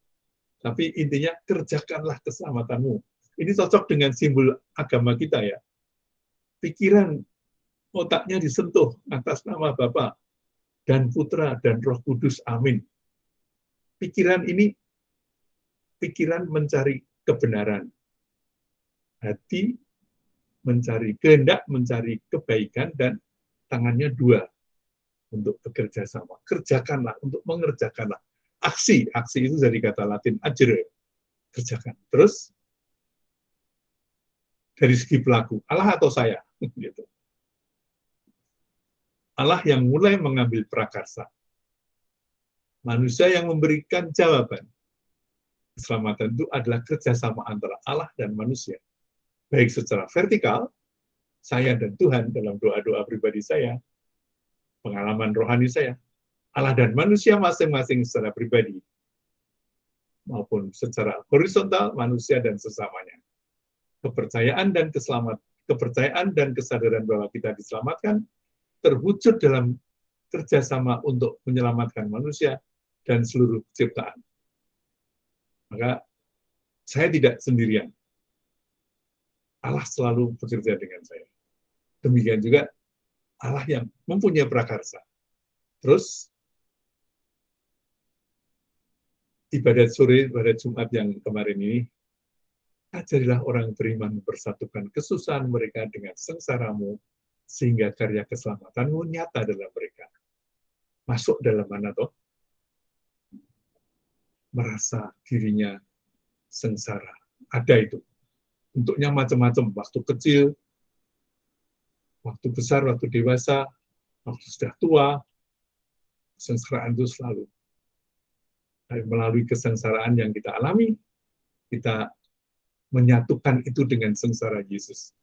tapi intinya kerjakanlah keselamatanmu. Ini cocok dengan simbol agama kita ya. Pikiran otaknya disentuh atas nama Bapa dan Putra dan Roh Kudus. Amin. Pikiran ini, pikiran mencari kebenaran. Hati mencari kehendak, mencari kebaikan, dan tangannya dua untuk bekerja sama. Kerjakanlah, untuk mengerjakanlah. Aksi itu dari kata Latin agere, kerjakan. Terus dari segi pelaku, Allah atau saya, gitu. Allah yang mulai mengambil prakarsa, manusia yang memberikan jawaban. Keselamatan itu adalah kerjasama antara Allah dan manusia, baik secara vertikal, saya dan Tuhan dalam doa-doa pribadi saya, pengalaman rohani saya, Allah dan manusia masing-masing secara pribadi, maupun secara horizontal, manusia dan sesamanya. Kepercayaan dan kepercayaan dan kesadaran bahwa kita diselamatkan terwujud dalam kerjasama untuk menyelamatkan manusia dan seluruh ciptaan. Maka saya tidak sendirian. Allah selalu bekerja dengan saya. Demikian juga Allah yang mempunyai prakarsa. Terus ibadat sore, ibadat Jumat yang kemarin ini, ajarilah orang beriman mempersatukan kesusahan mereka dengan sengsaramu, sehingga karya keselamatanmu nyata dalam mereka. Masuk dalam mana toh? Merasa dirinya sengsara. Ada itu. Bentuknya macam-macam. Waktu kecil, waktu besar, waktu dewasa, waktu sudah tua, kesengsaraan itu selalu. Melalui kesengsaraan yang kita alami, kita menyatukan itu dengan sengsara Yesus.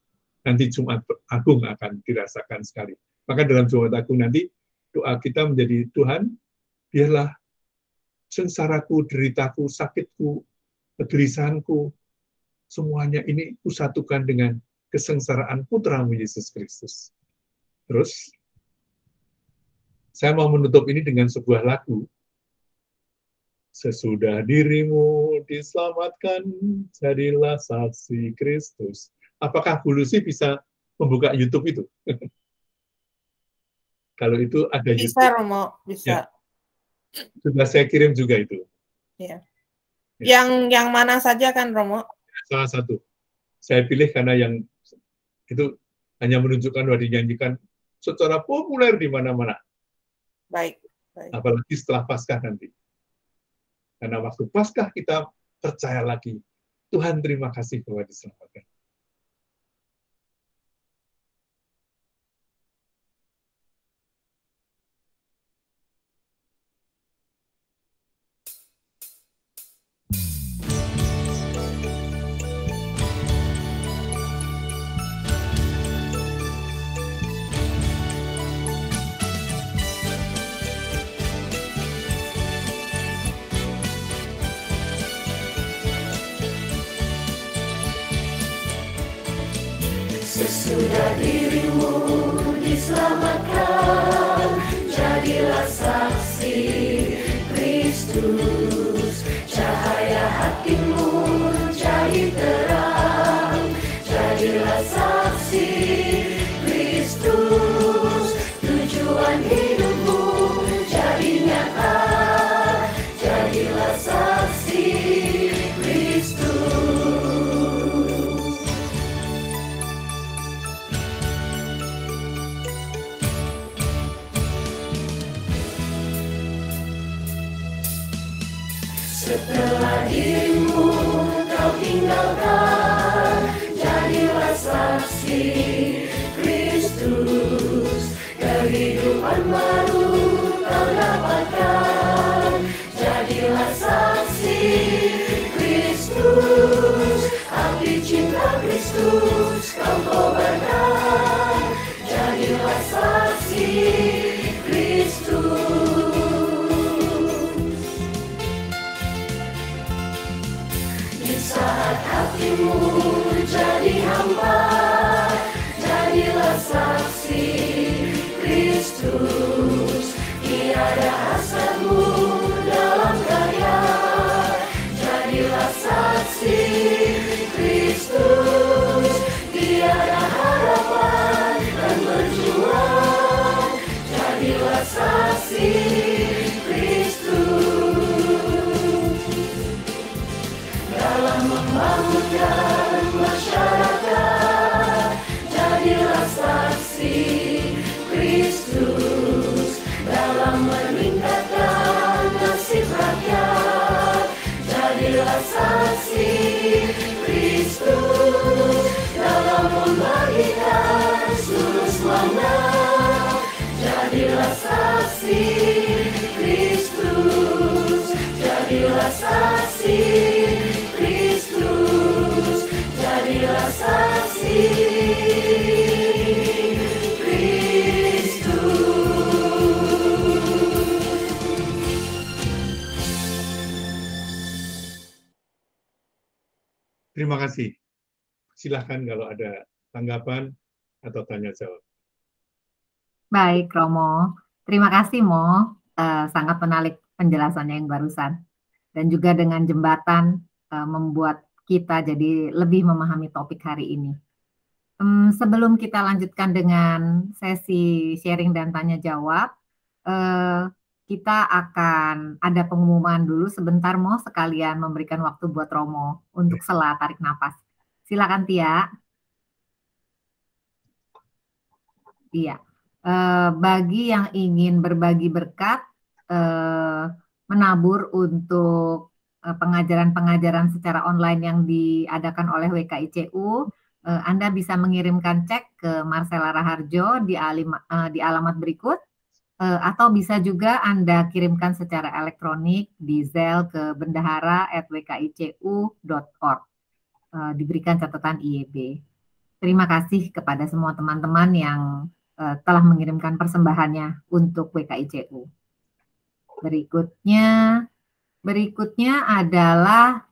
Nanti Jumat Agung akan dirasakan sekali. Maka dalam Jumat Agung nanti, doa kita menjadi, Tuhan, biarlah sengsaraku, deritaku, sakitku, kegelisahanku, semuanya ini kusatukan dengan kesengsaraan Putramu Yesus Kristus. Terus, saya mau menutup ini dengan sebuah lagu. Sesudah dirimu diselamatkan, jadilah saksi Kristus. Apakah Bu Lucy bisa membuka YouTube itu? Kalau itu ada bisa, YouTube. Romo, bisa. Ya. Sudah saya kirim juga itu. Ya. Ya. Yang mana saja kan, Romo? Salah satu. Saya pilih karena yang itu hanya menunjukkan bahwa dinyanyikan secara populer di mana-mana. Baik. Apalagi setelah Paskah nanti. Karena waktu Paskah kita percaya lagi, Tuhan terima kasih bahwa diselamatkan. Sesudah dirimu diselamatkan, jadilah saksi Kristus. Cahaya hatimu jadi terang, jadilah saksi Kristus. Tujuan hidupmu jadi nyata, jadilah saksi Kristus. Setelah dirimu kau tinggalkan, jadilah saksi Kristus. Kehidupan baru kau dapatkan, jadilah saksi Kristus. Api cinta Kristus kau kobarkan, jadilah saksi Kristus. Saat hatimu jadi hampa, jadilah saksi Kristus. Tiada hasratmu dalam karya, jadilah saksi Kristus. Tiada harapan dan berjuang, saksi Kristus. Terima kasih. Silahkan kalau ada tanggapan atau tanya jawab. Baik, Romo. Terima kasih, Mo. Sangat menarik penjelasannya yang barusan. Dan juga dengan jembatan membuat kita jadi lebih memahami topik hari ini. Sebelum kita lanjutkan dengan sesi sharing dan tanya jawab, kita akan ada pengumuman dulu sebentar, Mo, sekalian memberikan waktu buat Romo untuk sela tarik napas. Silakan, Tia. Iya. Bagi yang ingin berbagi berkat, menabur untuk pengajaran-pengajaran secara online yang diadakan oleh WKICU, Anda bisa mengirimkan cek ke Marcella Raharjo di alamat berikut, atau bisa juga Anda kirimkan secara elektronik di Zelle ke bendahara@wkicu.org. Diberikan catatan IEB. Terima kasih kepada semua teman-teman yang telah mengirimkan persembahannya untuk WKICU. Berikutnya adalah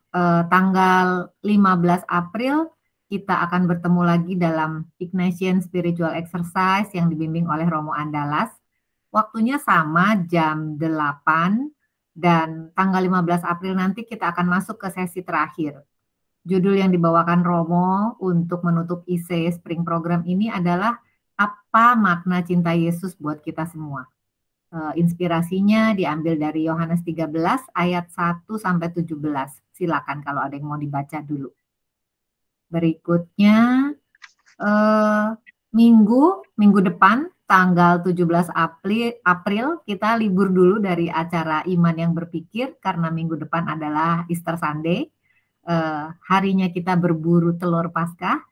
tanggal 15 April kita akan bertemu lagi dalam Ignatian Spiritual Exercise yang dibimbing oleh Romo Andalas. Waktunya sama jam 8 dan tanggal 15 April nanti kita akan masuk ke sesi terakhir. Judul yang dibawakan Romo untuk menutup IC Spring Program ini adalah apa makna cinta Yesus buat kita semua. Inspirasinya diambil dari Yohanes 13 ayat 1-17. Silakan kalau ada yang mau dibaca dulu. Berikutnya minggu depan tanggal 17 April kita libur dulu dari acara Iman yang Berpikir karena minggu depan adalah Easter Sunday. Harinya kita berburu telur Paskah.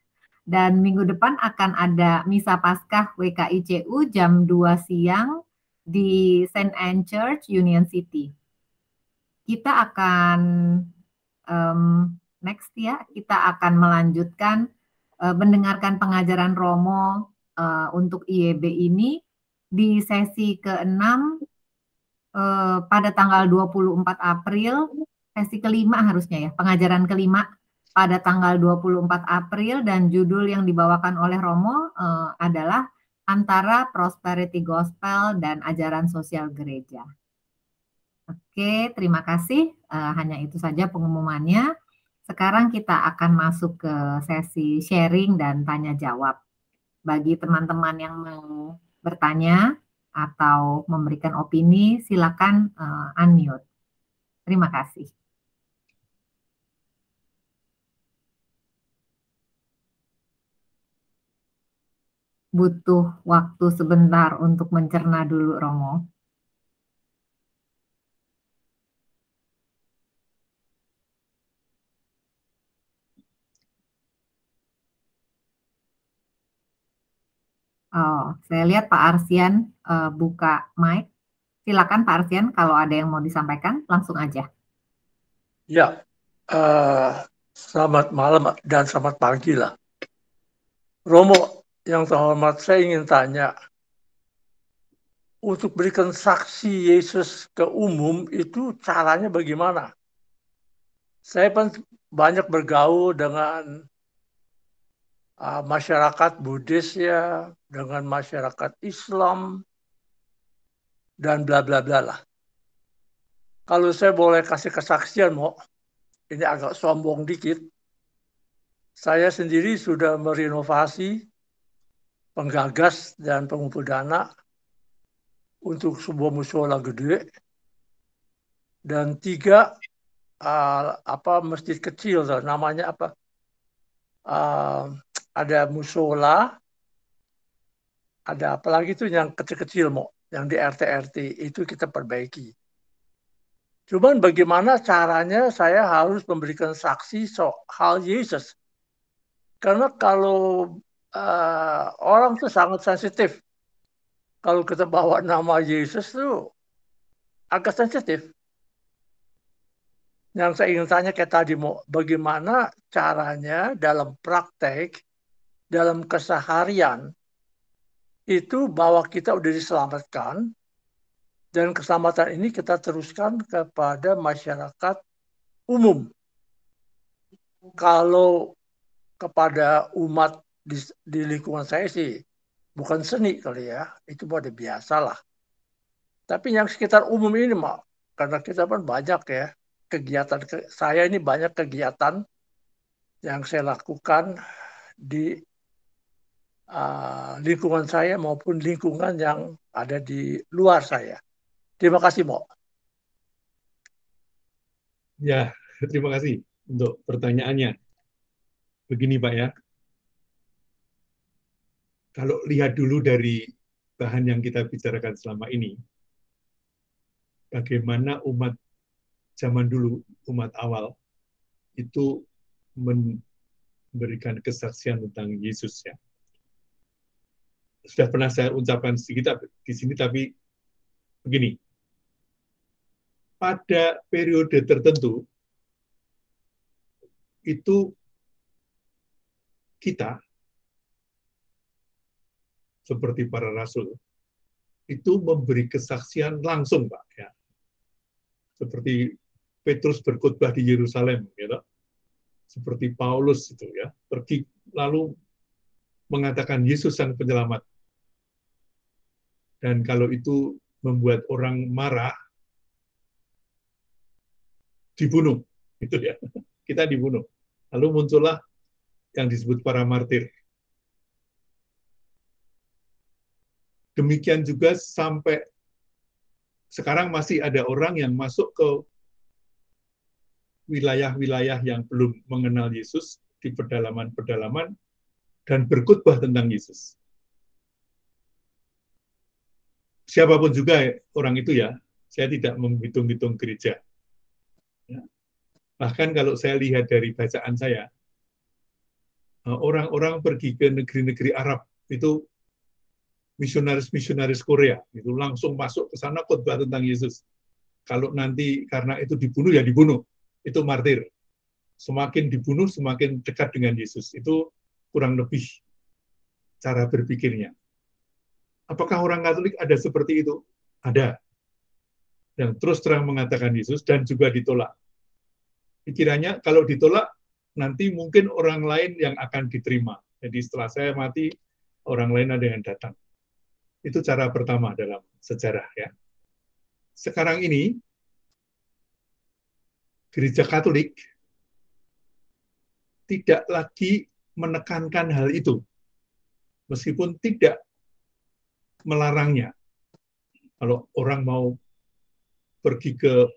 Dan minggu depan akan ada Misa Paskah WKICU jam 2 siang di St. Anne Church, Union City. Kita akan kita akan melanjutkan mendengarkan pengajaran Romo untuk IEB ini di sesi ke-6 pada tanggal 24 April, sesi kelima harusnya ya, pengajaran kelima pada tanggal 24 April, dan judul yang dibawakan oleh Romo adalah Antara Prosperity Gospel dan Ajaran Sosial Gereja. Oke, terima kasih. Hanya itu saja pengumumannya. Sekarang kita akan masuk ke sesi sharing dan tanya jawab. Bagi teman-teman yang mau bertanya atau memberikan opini, silakan unmute. Terima kasih. Butuh waktu sebentar untuk mencerna dulu, Romo. Oh, saya lihat Pak Arsian buka mic. Silakan Pak Arsian, kalau ada yang mau disampaikan, langsung aja. Ya, selamat malam dan selamat pagi lah. Romo yang terhormat, saya ingin tanya, untuk berikan saksi Yesus ke umum itu caranya bagaimana? Saya banyak bergaul dengan masyarakat Buddhis ya, dengan masyarakat Islam, dan bla bla bla lah. Kalau saya boleh kasih kesaksian, Mo, ini agak sombong dikit. Saya sendiri sudah merenovasi, penggagas dan pengumpul dana untuk sebuah mushola gede dan 3 masjid kecil, namanya apa? Ada mushola, ada apa lagi tuh yang kecil-kecil, Mo, yang di RT itu kita perbaiki. Cuman bagaimana caranya saya harus memberikan saksi soal Yesus? Karena kalau orang tuh sangat sensitif. Kalau kita bawa nama Yesus tuh agak sensitif. Yang saya ingin tanya kayak tadi, bagaimana caranya dalam praktek, dalam keseharian, itu bahwa kita udah diselamatkan, dan keselamatan ini kita teruskan kepada masyarakat umum. Kalau kepada umat di lingkungan saya sih, bukan seni kali ya, itu udah biasa lah. Tapi yang sekitar umum ini, karena kita kan banyak ya, kegiatan, saya ini banyak kegiatan yang saya lakukan di lingkungan saya maupun lingkungan yang ada di luar saya. Terima kasih, Mo. Ya, terima kasih untuk pertanyaannya. Begini Pak ya, kalau lihat dulu dari bahan yang kita bicarakan selama ini, bagaimana umat zaman dulu, umat awal, itu memberikan kesaksian tentang Yesus ya. Sudah pernah saya ucapkan sedikit di sini, tapi begini, pada periode tertentu, itu kita, seperti para rasul, itu memberi kesaksian langsung, Pak. Ya. Seperti Petrus berkhotbah di Yerusalem, gitu. Seperti Paulus itu ya, pergi lalu mengatakan Yesus Sang Penyelamat. Dan kalau itu membuat orang marah, dibunuh, gitu ya. Kita dibunuh. Lalu muncullah yang disebut para martir. Demikian juga sampai sekarang masih ada orang yang masuk ke wilayah-wilayah yang belum mengenal Yesus di pedalaman-pedalaman dan berkhotbah tentang Yesus. Siapapun juga orang itu ya, saya tidak menghitung-hitung gereja. Ya. Bahkan kalau saya lihat dari bacaan saya, orang-orang pergi ke negeri-negeri Arab itu misionaris-misionaris Korea itu langsung masuk ke sana khotbah tentang Yesus. Kalau nanti karena itu dibunuh ya dibunuh, itu martir. Semakin dibunuh semakin dekat dengan Yesus. Itu kurang lebih cara berpikirnya. Apakah orang Katolik ada seperti itu? Ada. Yang terus terang mengatakan Yesus dan juga ditolak. Pikirannya kalau ditolak nanti mungkin orang lain yang akan diterima. Jadi setelah saya mati orang lain ada yang datang. Itu cara pertama dalam sejarah ya. Sekarang ini Gereja Katolik tidak lagi menekankan hal itu. Meskipun tidak melarangnya. Kalau orang mau pergi ke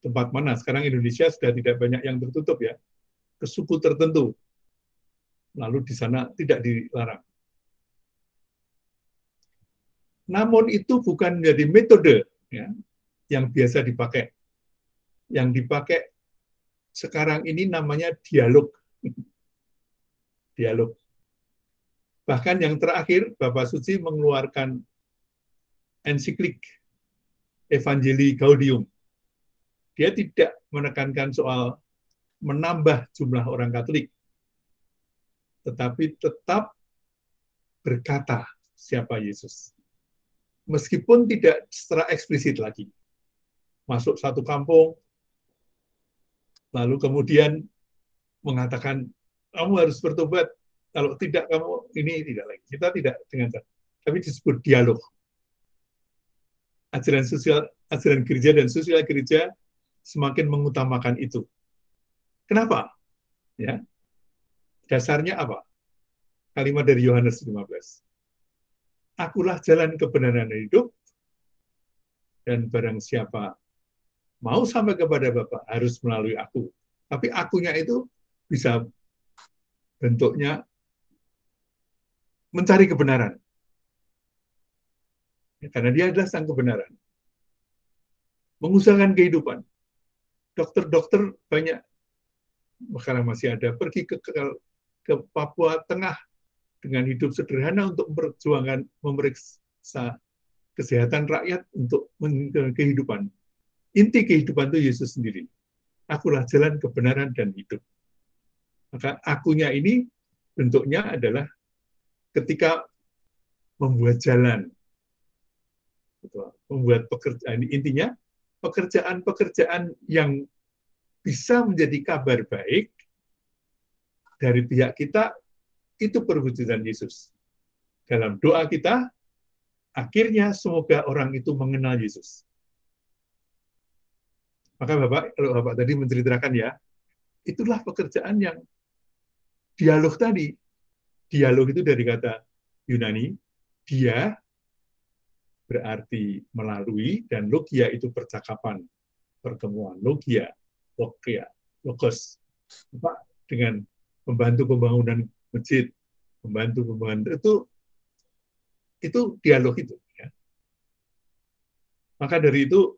tempat mana, sekarang Indonesia sudah tidak banyak yang tertutup ya, ke suku tertentu. Lalu di sana tidak dilarang. Namun itu bukan menjadi metode ya, yang biasa dipakai. Yang dipakai sekarang ini namanya dialog. Dialog. Bahkan yang terakhir, Bapak Suci mengeluarkan ensiklik Evangelii Gaudium. Dia tidak menekankan soal menambah jumlah orang Katolik, tetapi tetap berkata siapa Yesus. Meskipun tidak secara eksplisit lagi. Masuk satu kampung, lalu kemudian mengatakan, kamu harus bertobat, kalau tidak kamu ini tidak lagi. Kita tidak dengan cara. Tapi disebut dialog. Ajaran sosial, ajaran gereja dan sosial gereja semakin mengutamakan itu. Kenapa? Ya. Dasarnya apa? Kalimat dari Yohanes 15. Akulah jalan kebenaran dan hidup, dan barang siapa mau sampai kepada Bapa harus melalui aku. Tapi akunya itu bisa bentuknya mencari kebenaran. Ya, karena dia adalah sang kebenaran. Mengusahakan kehidupan. Dokter-dokter banyak, sekarang masih ada, pergi ke Papua Tengah dengan hidup sederhana untuk memperjuangkan, memeriksa kesehatan rakyat untuk kehidupan. Inti kehidupan itu Yesus sendiri. Akulah jalan kebenaran dan hidup. Maka akunya ini bentuknya adalah ketika membuat jalan, membuat pekerjaan. Intinya pekerjaan-pekerjaan yang bisa menjadi kabar baik dari pihak kita, itu perwujudan Yesus. Dalam doa kita, akhirnya semoga orang itu mengenal Yesus. Maka Bapak, kalau Bapak tadi menceritakan ya, itulah pekerjaan yang dialog tadi. Dialog itu dari kata Yunani, dia berarti melalui, dan logia itu percakapan, pertemuan. Logia, logos. Bapak, dengan membantu pembangunan masjid, membantu pembangunan itu dialog itu. Ya. Maka dari itu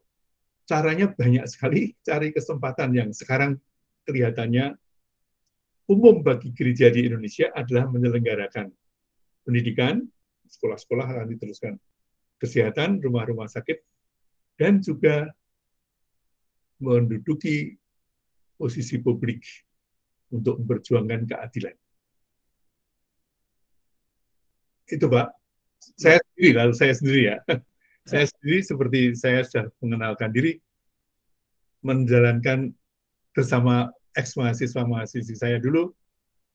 caranya banyak sekali, cari kesempatan yang sekarang kelihatannya umum bagi gereja di Indonesia adalah menyelenggarakan pendidikan, sekolah-sekolah akan diteruskan, kesehatan, rumah-rumah sakit, dan juga menduduki posisi publik untuk memperjuangkan keadilan. Itu Pak, saya sendiri ya. Saya sendiri seperti saya sudah mengenalkan diri, menjalankan bersama ex-mahasiswa-mahasiswi saya dulu,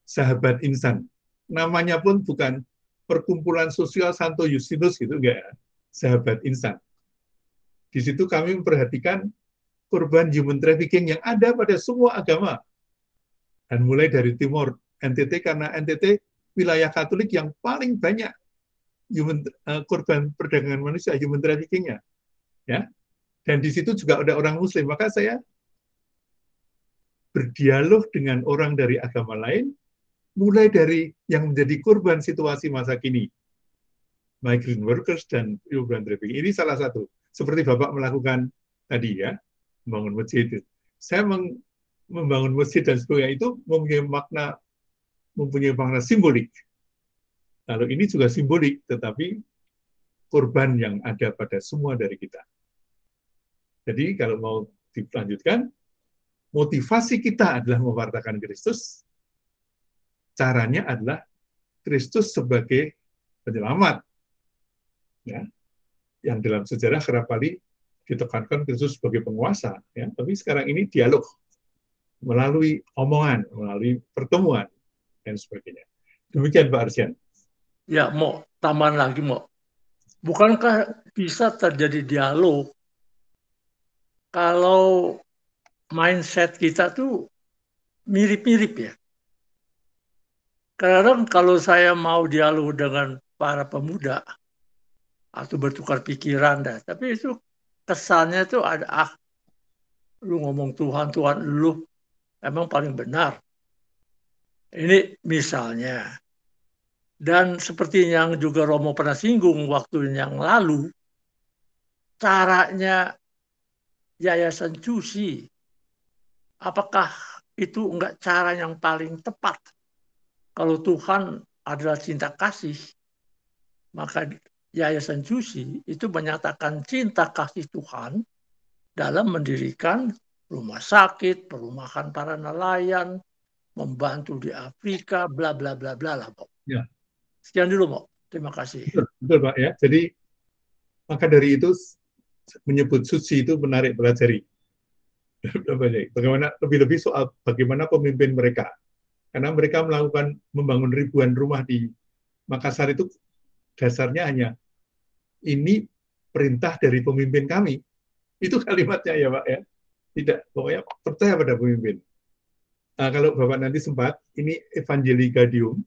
Sahabat Insan. Namanya pun bukan Perkumpulan Sosial Santo Justinus gitu, enggak. Sahabat Insan. Di situ kami memperhatikan korban human trafficking yang ada pada semua agama. Dan mulai dari Timur, NTT, karena NTT wilayah Katolik yang paling banyak korban perdagangan manusia, human trafficking-nya. Ya. Dan di situ juga ada orang Muslim. Maka saya berdialog dengan orang dari agama lain, mulai dari yang menjadi korban situasi masa kini, migrant workers dan human trafficking. Ini salah satu. Seperti Bapak melakukan tadi ya, membangun masjid. Saya membangun masjid dan sebagainya itu mempunyai makna simbolik. Lalu ini juga simbolik, tetapi korban yang ada pada semua dari kita. Jadi kalau mau dilanjutkan, motivasi kita adalah mewartakan Kristus, caranya adalah Kristus sebagai penyelamat. Ya. Yang dalam sejarah kerap kali ditekankan Kristus sebagai penguasa. Ya. Tapi sekarang ini dialog, melalui omongan, melalui pertemuan, dan sebagainya. Demikian Pak Arsyan. Ya, mau tambahan lagi, mau. Bukankah bisa terjadi dialog kalau mindset kita tuh mirip-mirip ya? Kadang kalau saya mau dialog dengan para pemuda atau bertukar pikiran, tapi itu kesannya tuh ada, lu ngomong Tuhan, lu emang paling benar. Ini misalnya. Dan seperti yang juga Romo pernah singgung waktu yang lalu, caranya Yayasan Cusi, apakah itu enggak cara yang paling tepat? Kalau Tuhan adalah cinta kasih, maka Yayasan Cusi itu menyatakan cinta kasih Tuhan dalam mendirikan rumah sakit, perumahan para nelayan, membantu di Afrika, bla bla bla bla lah, Pak. Ya. Sekian dulu, Pak. Terima kasih. Betul, Pak ya. Jadi maka dari itu menyebut suci itu menarik pelajari. Bagaimana lebih-lebih soal bagaimana pemimpin mereka. Karena mereka membangun ribuan rumah di Makassar itu dasarnya hanya ini perintah dari pemimpin kami. Itu kalimatnya ya Pak ya. Tidak, pokoknya percaya pada pemimpin. Nah, kalau Bapak nanti sempat, ini Evangelii Gaudium.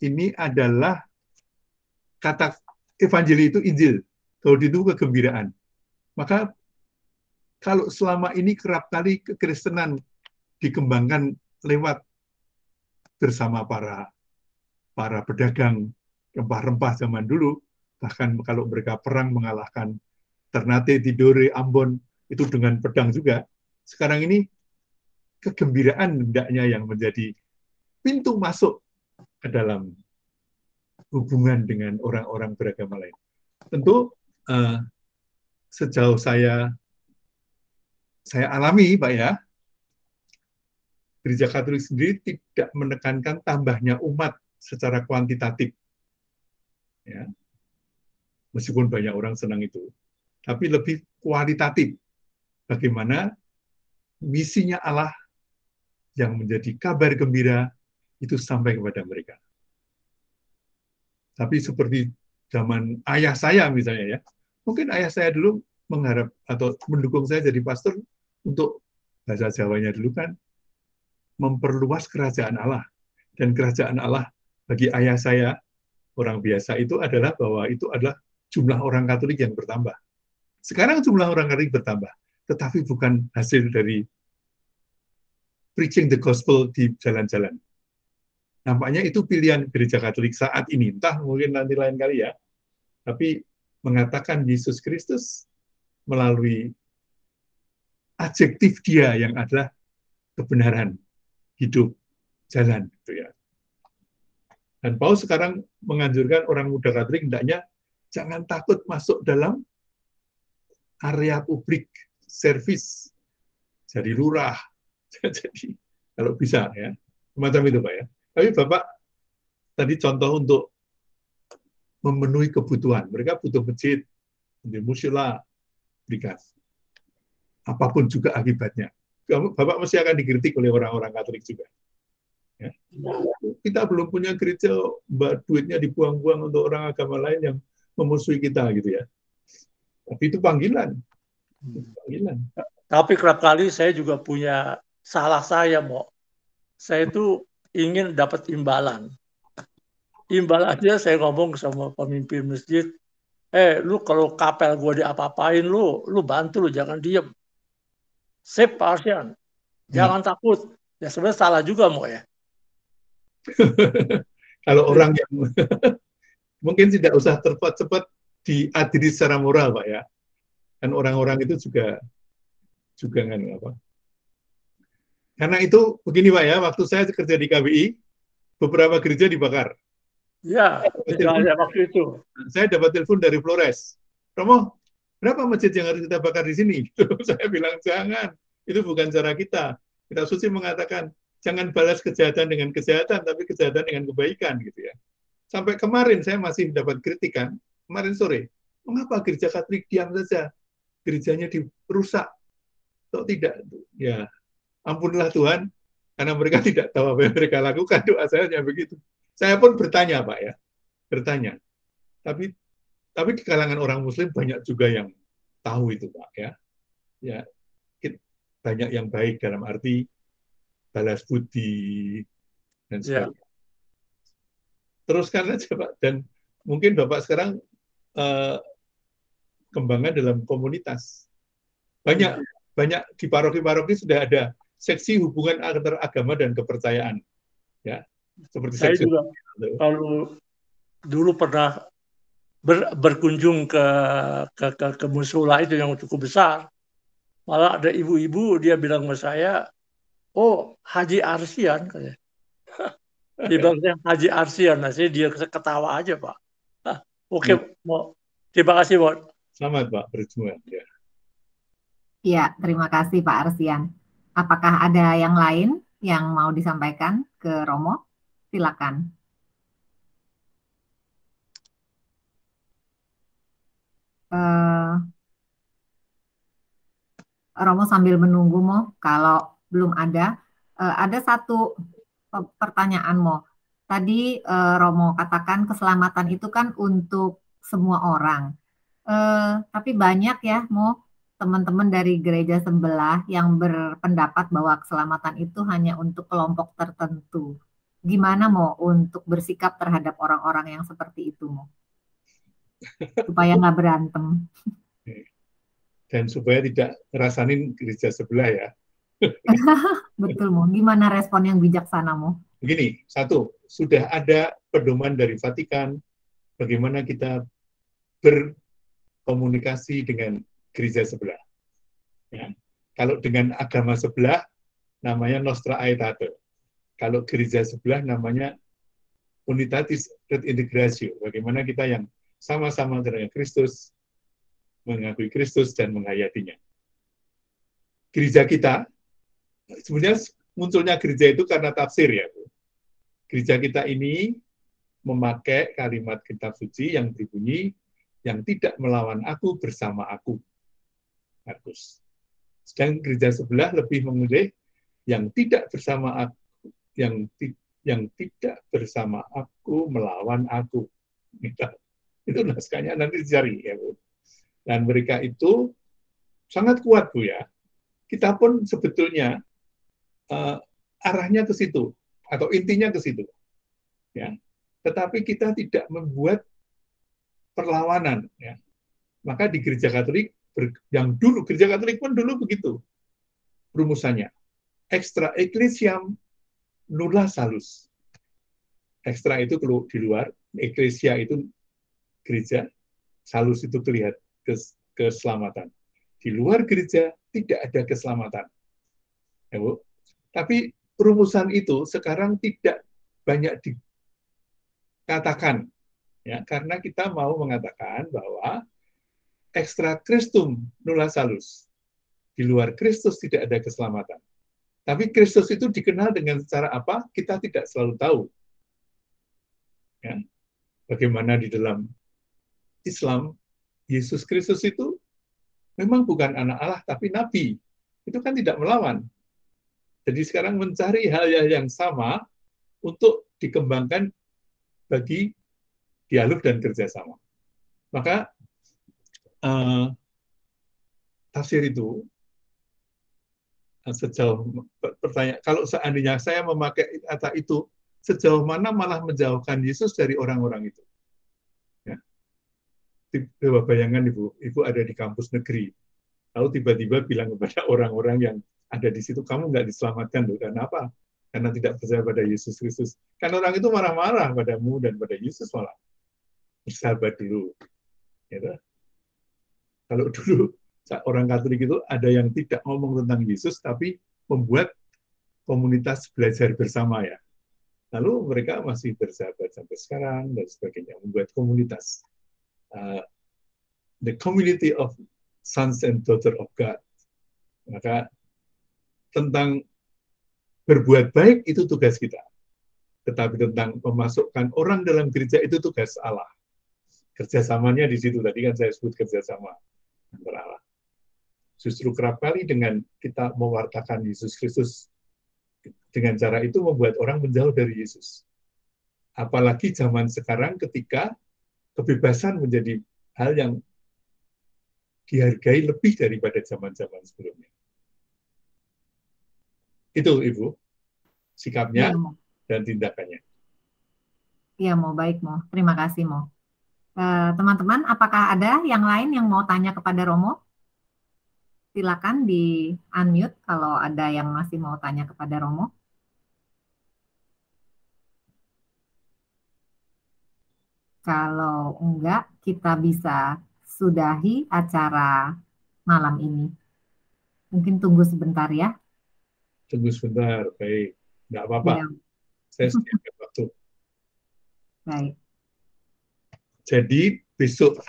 Ini adalah kata Evangelii itu Injil, Gaudium itu kegembiraan. Maka kalau selama ini kerap kali kekristenan dikembangkan lewat bersama para pedagang rempah-rempah zaman dulu, bahkan kalau mereka perang mengalahkan Ternate, Tidore, Ambon, itu dengan pedang juga. Sekarang ini kegembiraan hendaknya yang menjadi pintu masuk ke dalam hubungan dengan orang-orang beragama lain. Tentu sejauh saya alami, Pak ya, Gereja Katolik sendiri tidak menekankan tambahnya umat secara kuantitatif. Ya. Meskipun banyak orang senang itu, tapi lebih kualitatif. Bagaimana misinya Allah yang menjadi kabar gembira itu sampai kepada mereka. Tapi seperti zaman ayah saya misalnya ya, mungkin ayah saya dulu mengharap atau mendukung saya jadi pastor untuk bahasa Jawanya dulu kan memperluas kerajaan Allah. Dan kerajaan Allah bagi ayah saya, orang biasa itu adalah bahwa itu adalah jumlah orang Katolik yang bertambah. Sekarang jumlah orang Katolik bertambah, tetapi bukan hasil dari preaching the gospel di jalan-jalan. Nampaknya itu pilihan gereja Katolik saat ini, entah mungkin nanti lain kali ya, tapi mengatakan Yesus Kristus melalui adjektif dia yang adalah kebenaran, hidup, jalan. Gitu ya. Dan Paulus sekarang menganjurkan orang muda Katolik hendaknya jangan takut masuk dalam area publik, servis, jadi lurah, jadi kalau bisa ya, semacam itu Pak ya. Tapi Bapak tadi contoh untuk memenuhi kebutuhan. Mereka butuh masjid, musyola, berikan. Apapun juga akibatnya. Bapak mesti akan dikritik oleh orang-orang Katolik juga. Ya. Kita belum punya gereja, duitnya dibuang-buang untuk orang agama lain yang memusuhi kita gitu ya. Tapi itu panggilan. Panggilan. Tapi kerap kali saya juga punya salah saya, Mo. Saya itu ingin dapat imbalan. Imbalannya saya ngomong sama pemimpin masjid, lu kalau kapel gue diapa-apain, lu bantu, lu jangan diem. Sip, Pak Arsian. Jangan takut. Ya sebenarnya salah juga, Mo ya. Kalau orang yang mungkin tidak usah cepat-cepat diadili secara moral, Pak ya. Kan orang-orang itu juga kan apa? Karena itu begini Pak ya, waktu saya kerja di KBI, beberapa gereja dibakar. Ya, waktu itu. Saya dapat telepon dari Flores. Romo, berapa masjid yang harus kita bakar di sini? Saya bilang, jangan. Itu bukan cara kita. Kitab Suci mengatakan, jangan balas kejahatan dengan kejahatan, tapi kejahatan dengan kebaikan. Gitu ya. Sampai kemarin saya masih dapat kritikan, kemarin sore, mengapa gereja Katolik diam saja? Gerejanya dirusak. Atau tidak? Ya, ampunilah Tuhan, karena mereka tidak tahu apa yang mereka lakukan. Doa saya hanya begitu. Saya pun bertanya, Pak ya, bertanya. Tapi di kalangan orang Muslim banyak juga yang tahu itu, Pak ya. Ya, banyak yang baik dalam arti balas budi dan sebagainya. Ya. Teruskan aja, Pak. Dan mungkin Bapak sekarang kembangkan dalam komunitas. Banyak di paroki-paroki sudah ada seksi hubungan antar agama dan kepercayaan, ya seperti saya juga kalau dulu pernah berkunjung ke musyola itu yang cukup besar, malah ada ibu-ibu dia bilang sama saya, oh Haji Arsian katanya. Dia bilang Haji Arsian, nah saya dia ketawa aja Pak. Oke, Mo. Terima kasih Pak. Selamat Pak, berjumpa ya. Iya, terima kasih Pak Arsian. Apakah ada yang lain yang mau disampaikan ke Romo? Silakan. Romo sambil menunggu Mo, kalau belum ada satu pertanyaan Mo. Tadi Romo katakan keselamatan itu kan untuk semua orang. Tapi banyak ya Mo, teman-teman dari gereja sebelah yang berpendapat bahwa keselamatan itu hanya untuk kelompok tertentu. Gimana Mo untuk bersikap terhadap orang-orang yang seperti itu Mo? Supaya nggak berantem. Dan supaya tidak ngerasain gereja sebelah ya. Betul Mo. Gimana respon yang bijaksana Mo? Begini, satu, sudah ada pedoman dari Vatikan bagaimana kita berkomunikasi dengan gereja sebelah. Ya. Kalau dengan agama sebelah, namanya Nostra Aetate. Kalau gereja sebelah, namanya Unitatis Redintegratio. Bagaimana kita yang sama-sama dengan Kristus, mengakui Kristus dan menghayatinya. Gereja kita, sebenarnya munculnya gereja itu karena tafsir ya, Bu. Gereja kita ini memakai kalimat kitab suci yang berbunyi, yang tidak melawan aku bersama aku. Markus. Sedang gereja sebelah lebih memilih yang tidak bersama aku, yang tidak bersama aku melawan aku. Itu naskahnya nanti dicari ya, Bu. Dan mereka itu sangat kuat, Bu ya. Kita pun sebetulnya arahnya ke situ atau intinya ke situ. Ya. Tetapi kita tidak membuat perlawanan ya. Maka di gereja Katolik yang dulu gereja Katolik pun dulu begitu rumusannya. Extra ecclesiam nulla salus. Ekstra itu di luar, ecclesia itu gereja, salus itu keselamatan. Di luar gereja tidak ada keselamatan. Ya, Bu. Tapi rumusan itu sekarang tidak banyak dikatakan, ya, karena kita mau mengatakan bahwa extra Christum nulla salus. Di luar Kristus tidak ada keselamatan. Tapi Kristus itu dikenal dengan cara apa? Kita tidak selalu tahu. Ya. Bagaimana di dalam Islam, Yesus Kristus itu memang bukan anak Allah, tapi nabi. Itu kan tidak melawan. Jadi sekarang mencari hal-hal yang sama untuk dikembangkan bagi dialog dan kerjasama. Maka tafsir itu sejauh pertanyaan, kalau seandainya saya memakai kata itu, sejauh mana malah menjauhkan Yesus dari orang-orang itu. Ya. Coba bayangkan Ibu ada di kampus negeri, lalu tiba-tiba bilang kepada orang-orang yang ada di situ, kamu nggak diselamatkan loh. Karena apa? Karena tidak percaya pada Yesus Kristus. Kan orang itu marah-marah padamu dan pada Yesus malah. Bersahabat dulu. Ya, kalau dulu orang Katolik itu ada yang tidak ngomong tentang Yesus, tapi membuat komunitas belajar bersama ya. Lalu mereka masih bersahabat sampai sekarang dan sebagainya, membuat komunitas. The community of sons and daughters of God. Maka tentang berbuat baik itu tugas kita. Tetapi tentang memasukkan orang dalam gereja itu tugas Allah. Kerjasamanya di situ, tadi kan saya sebut kerjasama antara Allah. Justru kerap kali dengan kita mewartakan Yesus Kristus, dengan cara itu membuat orang menjauh dari Yesus. Apalagi zaman sekarang ketika kebebasan menjadi hal yang dihargai lebih daripada zaman-zaman sebelumnya. Itu Ibu, sikapnya ya, dan tindakannya. Iya, Mo. Baik, Mo. Terima kasih, Mo. Teman-teman, apakah ada yang lain yang mau tanya kepada Romo? Silakan di unmute kalau ada yang masih mau tanya kepada Romo. Kalau enggak, kita bisa sudahi acara malam ini. Mungkin tunggu sebentar ya. Tunggu sebentar, baik. Enggak apa-apa. Ya. Saya sediakan waktu. Baik. Jadi besok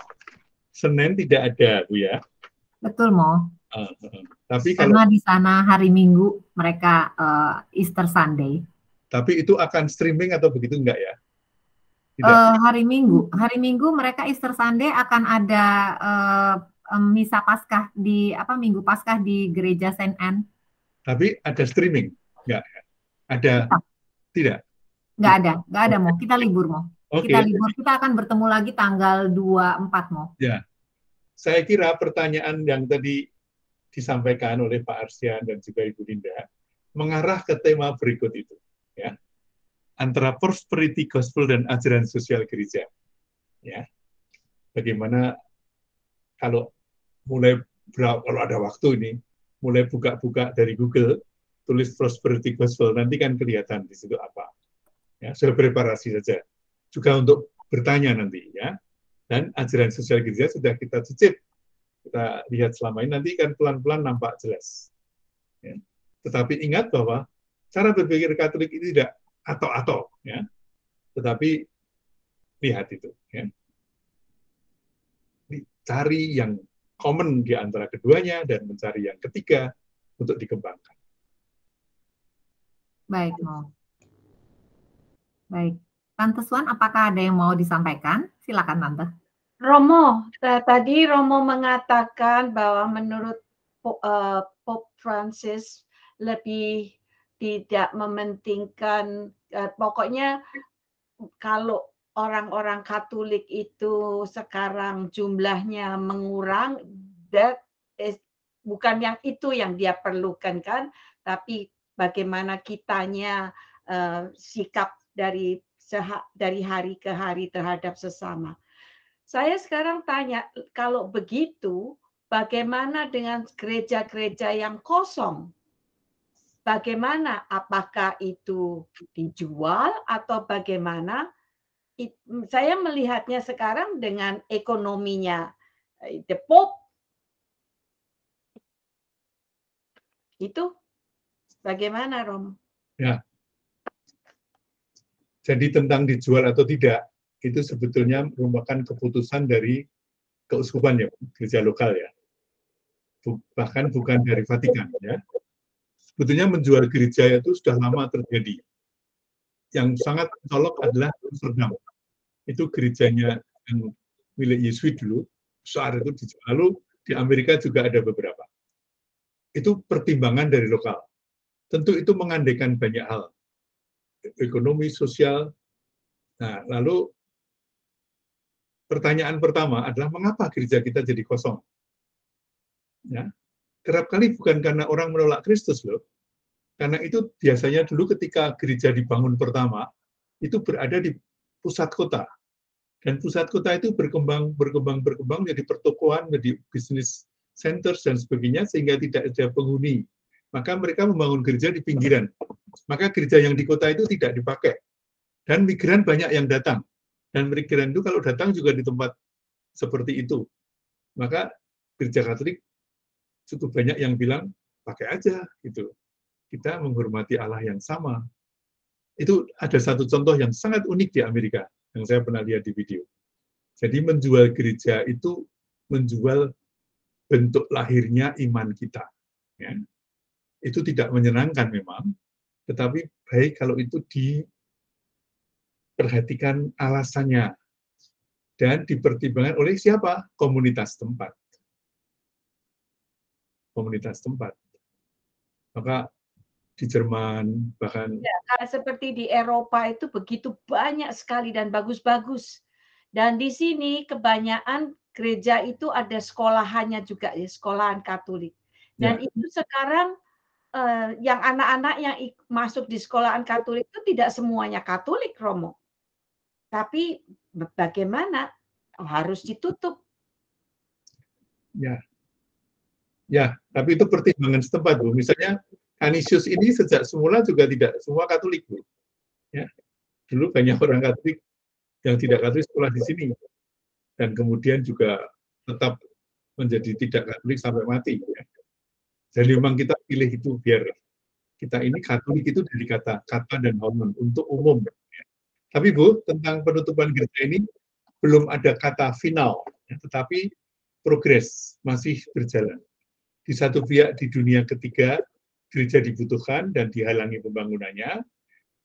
Senin tidak ada, Bu ya? Betul, Mo. Tapi karena di sana hari Minggu mereka Easter Sunday. Tapi itu akan streaming atau begitu enggak ya? Hari Minggu mereka Easter Sunday akan ada misa Paskah di Minggu Paskah di Gereja Saint Anne. Tapi ada streaming? Enggak. Ada? Tidak. Enggak ada, Mo. Kita libur, Mo. Okay. Kita libur, kita akan bertemu lagi tanggal 24, Mo. Ya. Saya kira pertanyaan yang tadi disampaikan oleh Pak Arsian dan juga Ibu Linda mengarah ke tema berikut itu, ya. Antara prosperity gospel dan ajaran sosial gereja. Ya. Bagaimana kalau ada waktu ini, mulai buka-buka dari Google, tulis prosperity gospel, nanti kan kelihatan di situ apa. Ya, sudah preparasi saja. Juga untuk bertanya nanti, ya. Dan ajaran sosial gereja sudah kita cicip. Kita lihat selama ini, nanti kan pelan-pelan nampak jelas. Ya. Tetapi ingat bahwa cara berpikir Katolik ini tidak atau-atau, ya. Tetapi lihat itu, ya. Cari yang common di antara keduanya dan mencari yang ketiga untuk dikembangkan. Baik, Mo. Baik. Tante Swan, apakah ada yang mau disampaikan? Silakan, Tante. Romo, tadi Romo mengatakan bahwa menurut Pope Francis lebih tidak mementingkan, pokoknya kalau orang-orang Katolik itu sekarang jumlahnya mengurang, bukan yang itu yang dia perlukan kan, tapi bagaimana kitanya sikap dari hari ke hari terhadap sesama. Saya sekarang tanya, kalau begitu, bagaimana dengan gereja-gereja yang kosong? Bagaimana? Apakah itu dijual atau bagaimana? Saya melihatnya sekarang dengan ekonominya the Pope. Itu bagaimana, Rom? Ya. Jadi tentang dijual atau tidak, itu sebetulnya merupakan keputusan dari keuskupan ya, gereja lokal ya. Bahkan bukan dari Vatikan ya. Sebetulnya menjual gereja itu sudah lama terjadi. Yang sangat mencolok adalah Amsterdam. Itu gerejanya yang milik Yesuit dulu, besar itu dijual. Lalu di Amerika juga ada beberapa. Itu pertimbangan dari lokal. Tentu itu mengandaikan banyak hal. Ekonomi, sosial. Nah, lalu pertanyaan pertama adalah mengapa gereja kita jadi kosong? Ya, kerap kali bukan karena orang menolak Kristus loh. Karena itu biasanya dulu ketika gereja dibangun pertama, itu berada di pusat kota. Dan pusat kota itu berkembang jadi pertokoan, jadi bisnis center dan sebagainya, sehingga tidak ada penghuni. Maka mereka membangun gereja di pinggiran. Maka gereja yang di kota itu tidak dipakai. Dan migran banyak yang datang. Dan migran itu kalau datang juga di tempat seperti itu. Maka gereja Katolik cukup banyak yang bilang, pakai aja gitu. Kita menghormati Allah yang sama. Itu ada satu contoh yang sangat unik di Amerika, yang saya pernah lihat di video. Jadi menjual gereja itu menjual bentuk lahirnya iman kita. Ya. Itu tidak menyenangkan memang, tetapi baik kalau itu diperhatikan alasannya dan dipertimbangkan oleh siapa? Komunitas tempat. Komunitas tempat. Maka di Jerman bahkan ya, seperti di Eropa itu begitu banyak sekali dan bagus-bagus. Dan di sini kebanyakan gereja itu ada sekolahannya juga ya, sekolahan Katolik. Dan ya. itu sekarang yang anak-anak yang masuk di sekolahan Katolik itu tidak semuanya Katolik, Romo. Tapi bagaimana? Harus ditutup. Ya. Ya, tapi itu pertimbangan setempat, Bu. Misalnya Canisius ini sejak semula juga tidak semua Katolik, Bu. Ya. Dulu banyak orang Katolik yang tidak Katolik sekolah di sini. Dan kemudian juga tetap menjadi tidak Katolik sampai mati. Ya. Jadi memang kita pilih itu biar kita ini Katolik itu dari kata dan hormon untuk umum. Ya. Tapi Bu, tentang penutupan gereja ini belum ada kata final, ya, tetapi progres masih berjalan. Di satu pihak di dunia ketiga, gereja dibutuhkan dan dihalangi pembangunannya.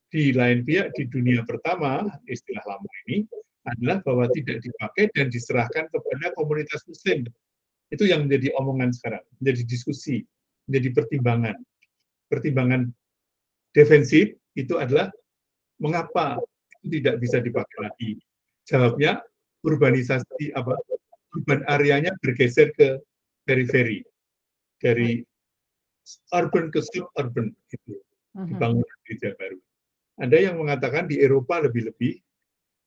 Di lain pihak di dunia pertama, istilah lama ini, adalah bahwa tidak dipakai dan diserahkan kepada komunitas muslim. Itu yang menjadi omongan sekarang, menjadi diskusi, menjadi pertimbangan. Pertimbangan defensif itu adalah mengapa itu tidak bisa dipakai lagi. Jawabnya, urbanisasi urban areanya bergeser ke periferi. Dari urban ke suburban itu dibangun gereja baru. Ada yang mengatakan di Eropa lebih-lebih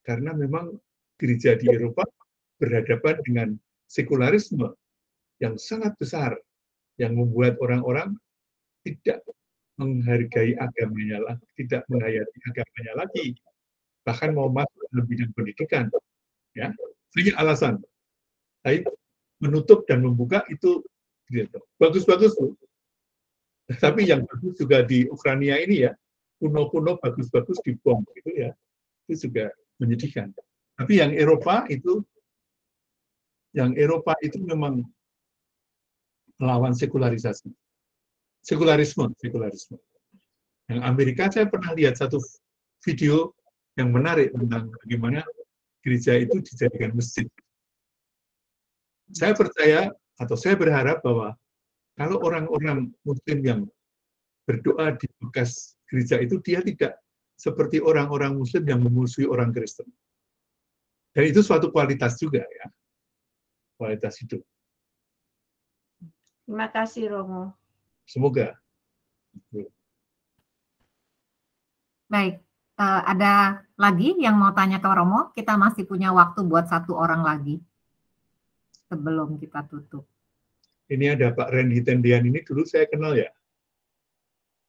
karena memang gereja di Eropa berhadapan dengan sekularisme yang sangat besar yang membuat orang-orang tidak menghargai agamanya lagi, tidak menghayati agamanya lagi, bahkan mau masuk dalam bidang pendidikan. Ya, banyak alasan. Tapi menutup dan membuka itu bagus-bagus tuh. Tapi yang bagus juga di Ukraina ini ya, kuno-kuno bagus-bagus dibom gitu ya, itu juga menyedihkan. Tapi yang Eropa itu memang melawan sekularisasi, sekularisme. Yang Amerika saya pernah lihat satu video yang menarik tentang bagaimana gereja itu dijadikan masjid. Saya percaya atau saya berharap bahwa kalau orang-orang Muslim yang berdoa di bekas gereja itu, dia tidak seperti orang-orang Muslim yang memusuhi orang Kristen. Dan itu suatu kualitas juga ya, kualitas hidup. Terima kasih Romo. Semoga. Baik, ada lagi yang mau tanya ke Romo? Kita masih punya waktu buat satu orang lagi sebelum kita tutup. Ini ada Pak Randy Tendian, ini dulu saya kenal ya.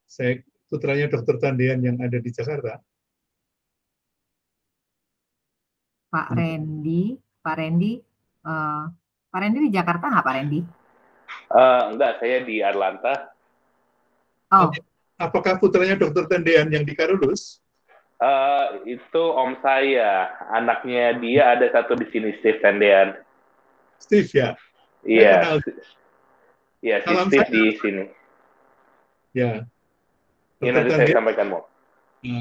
Saya putranya Dr. Tendian yang ada di Jakarta. Pak Randy di Jakarta nggak Pak Randy? Enggak, saya di Atlanta. Oh. Apakah putranya Dr. Tendian yang di Karolus? Itu om saya, anaknya dia ada satu di sini, Steve Tendian. Steve ya? Iya. Iya, si Salam Steve saya. di sini. Ya. Ini nanti saya sampaikan, Mo.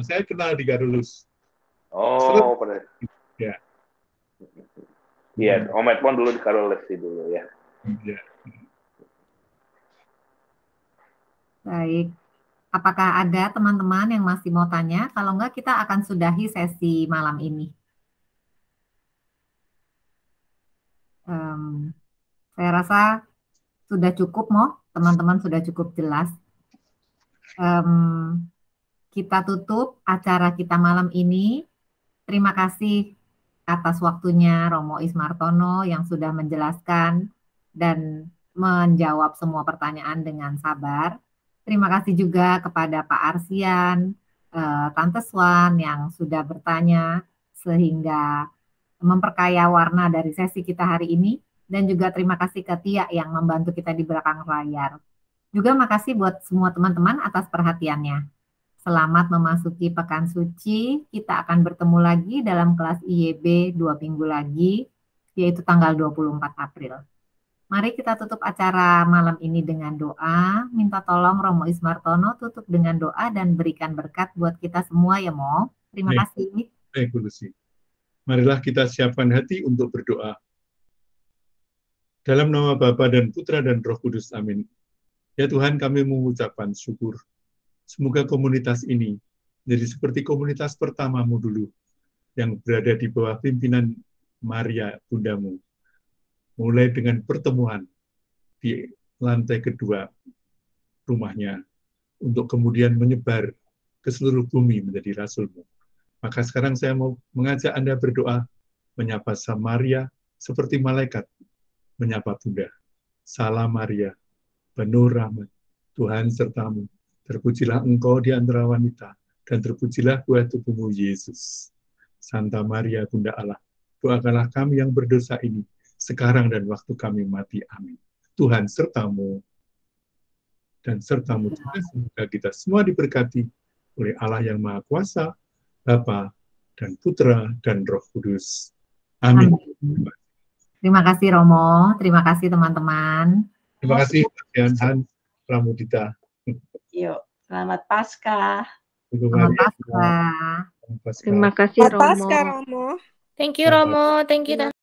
Saya kenal di Karolus. Oh, pada. Ya. Iya, Om Edmond dulu di Karolus sih dulu ya. Ya. Baik. Apakah ada teman-teman yang masih mau tanya? Kalau enggak, kita akan sudahi sesi malam ini. Saya rasa sudah cukup, Mo. Teman-teman sudah cukup jelas. Kita tutup acara kita malam ini. Terima kasih atas waktunya Romo Ismartono yang sudah menjelaskan dan menjawab semua pertanyaan dengan sabar. Terima kasih juga kepada Pak Arsian, Tante Swan yang sudah bertanya sehingga memperkaya warna dari sesi kita hari ini. Dan juga terima kasih ke Tia yang membantu kita di belakang layar. Juga makasih buat semua teman-teman atas perhatiannya. Selamat memasuki Pekan Suci. Kita akan bertemu lagi dalam kelas IYB 2 minggu lagi, yaitu tanggal 24 April. Mari kita tutup acara malam ini dengan doa. Minta tolong Romo Ismartono tutup dengan doa dan berikan berkat buat kita semua ya, Mo. Terima kasih. Baik, Bu Lucy. Marilah kita siapkan hati untuk berdoa. Dalam nama Bapa dan Putra dan Roh Kudus. Amin. Ya Tuhan, kami mengucapkan syukur. Semoga komunitas ini menjadi seperti komunitas pertamamu dulu, yang berada di bawah pimpinan Maria Bundamu. Mulai dengan pertemuan di lantai kedua rumahnya, untuk kemudian menyebar ke seluruh bumi menjadi rasulmu. Maka sekarang saya mau mengajak Anda berdoa, menyapa Samaria seperti malaikat menyapa Bunda. Salam Maria, penuh rahmat, Tuhan sertamu. Terpujilah engkau di antara wanita, dan terpujilah buah tubuhmu Yesus. Santa Maria, Bunda Allah, doakanlah kami yang berdosa ini, sekarang dan waktu kami mati. Amin. Tuhan sertamu, dan sertamu juga. Semoga kita semua diberkati oleh Allah yang Maha Kuasa, Bapa dan Putra dan Roh Kudus. Amin. Terima kasih Romo, terima kasih teman-teman. Terima kasih Hans Pramudita. Yuk, selamat Paskah. Selamat Paskah. Terima kasih Romo. Thank you Romo, thank you.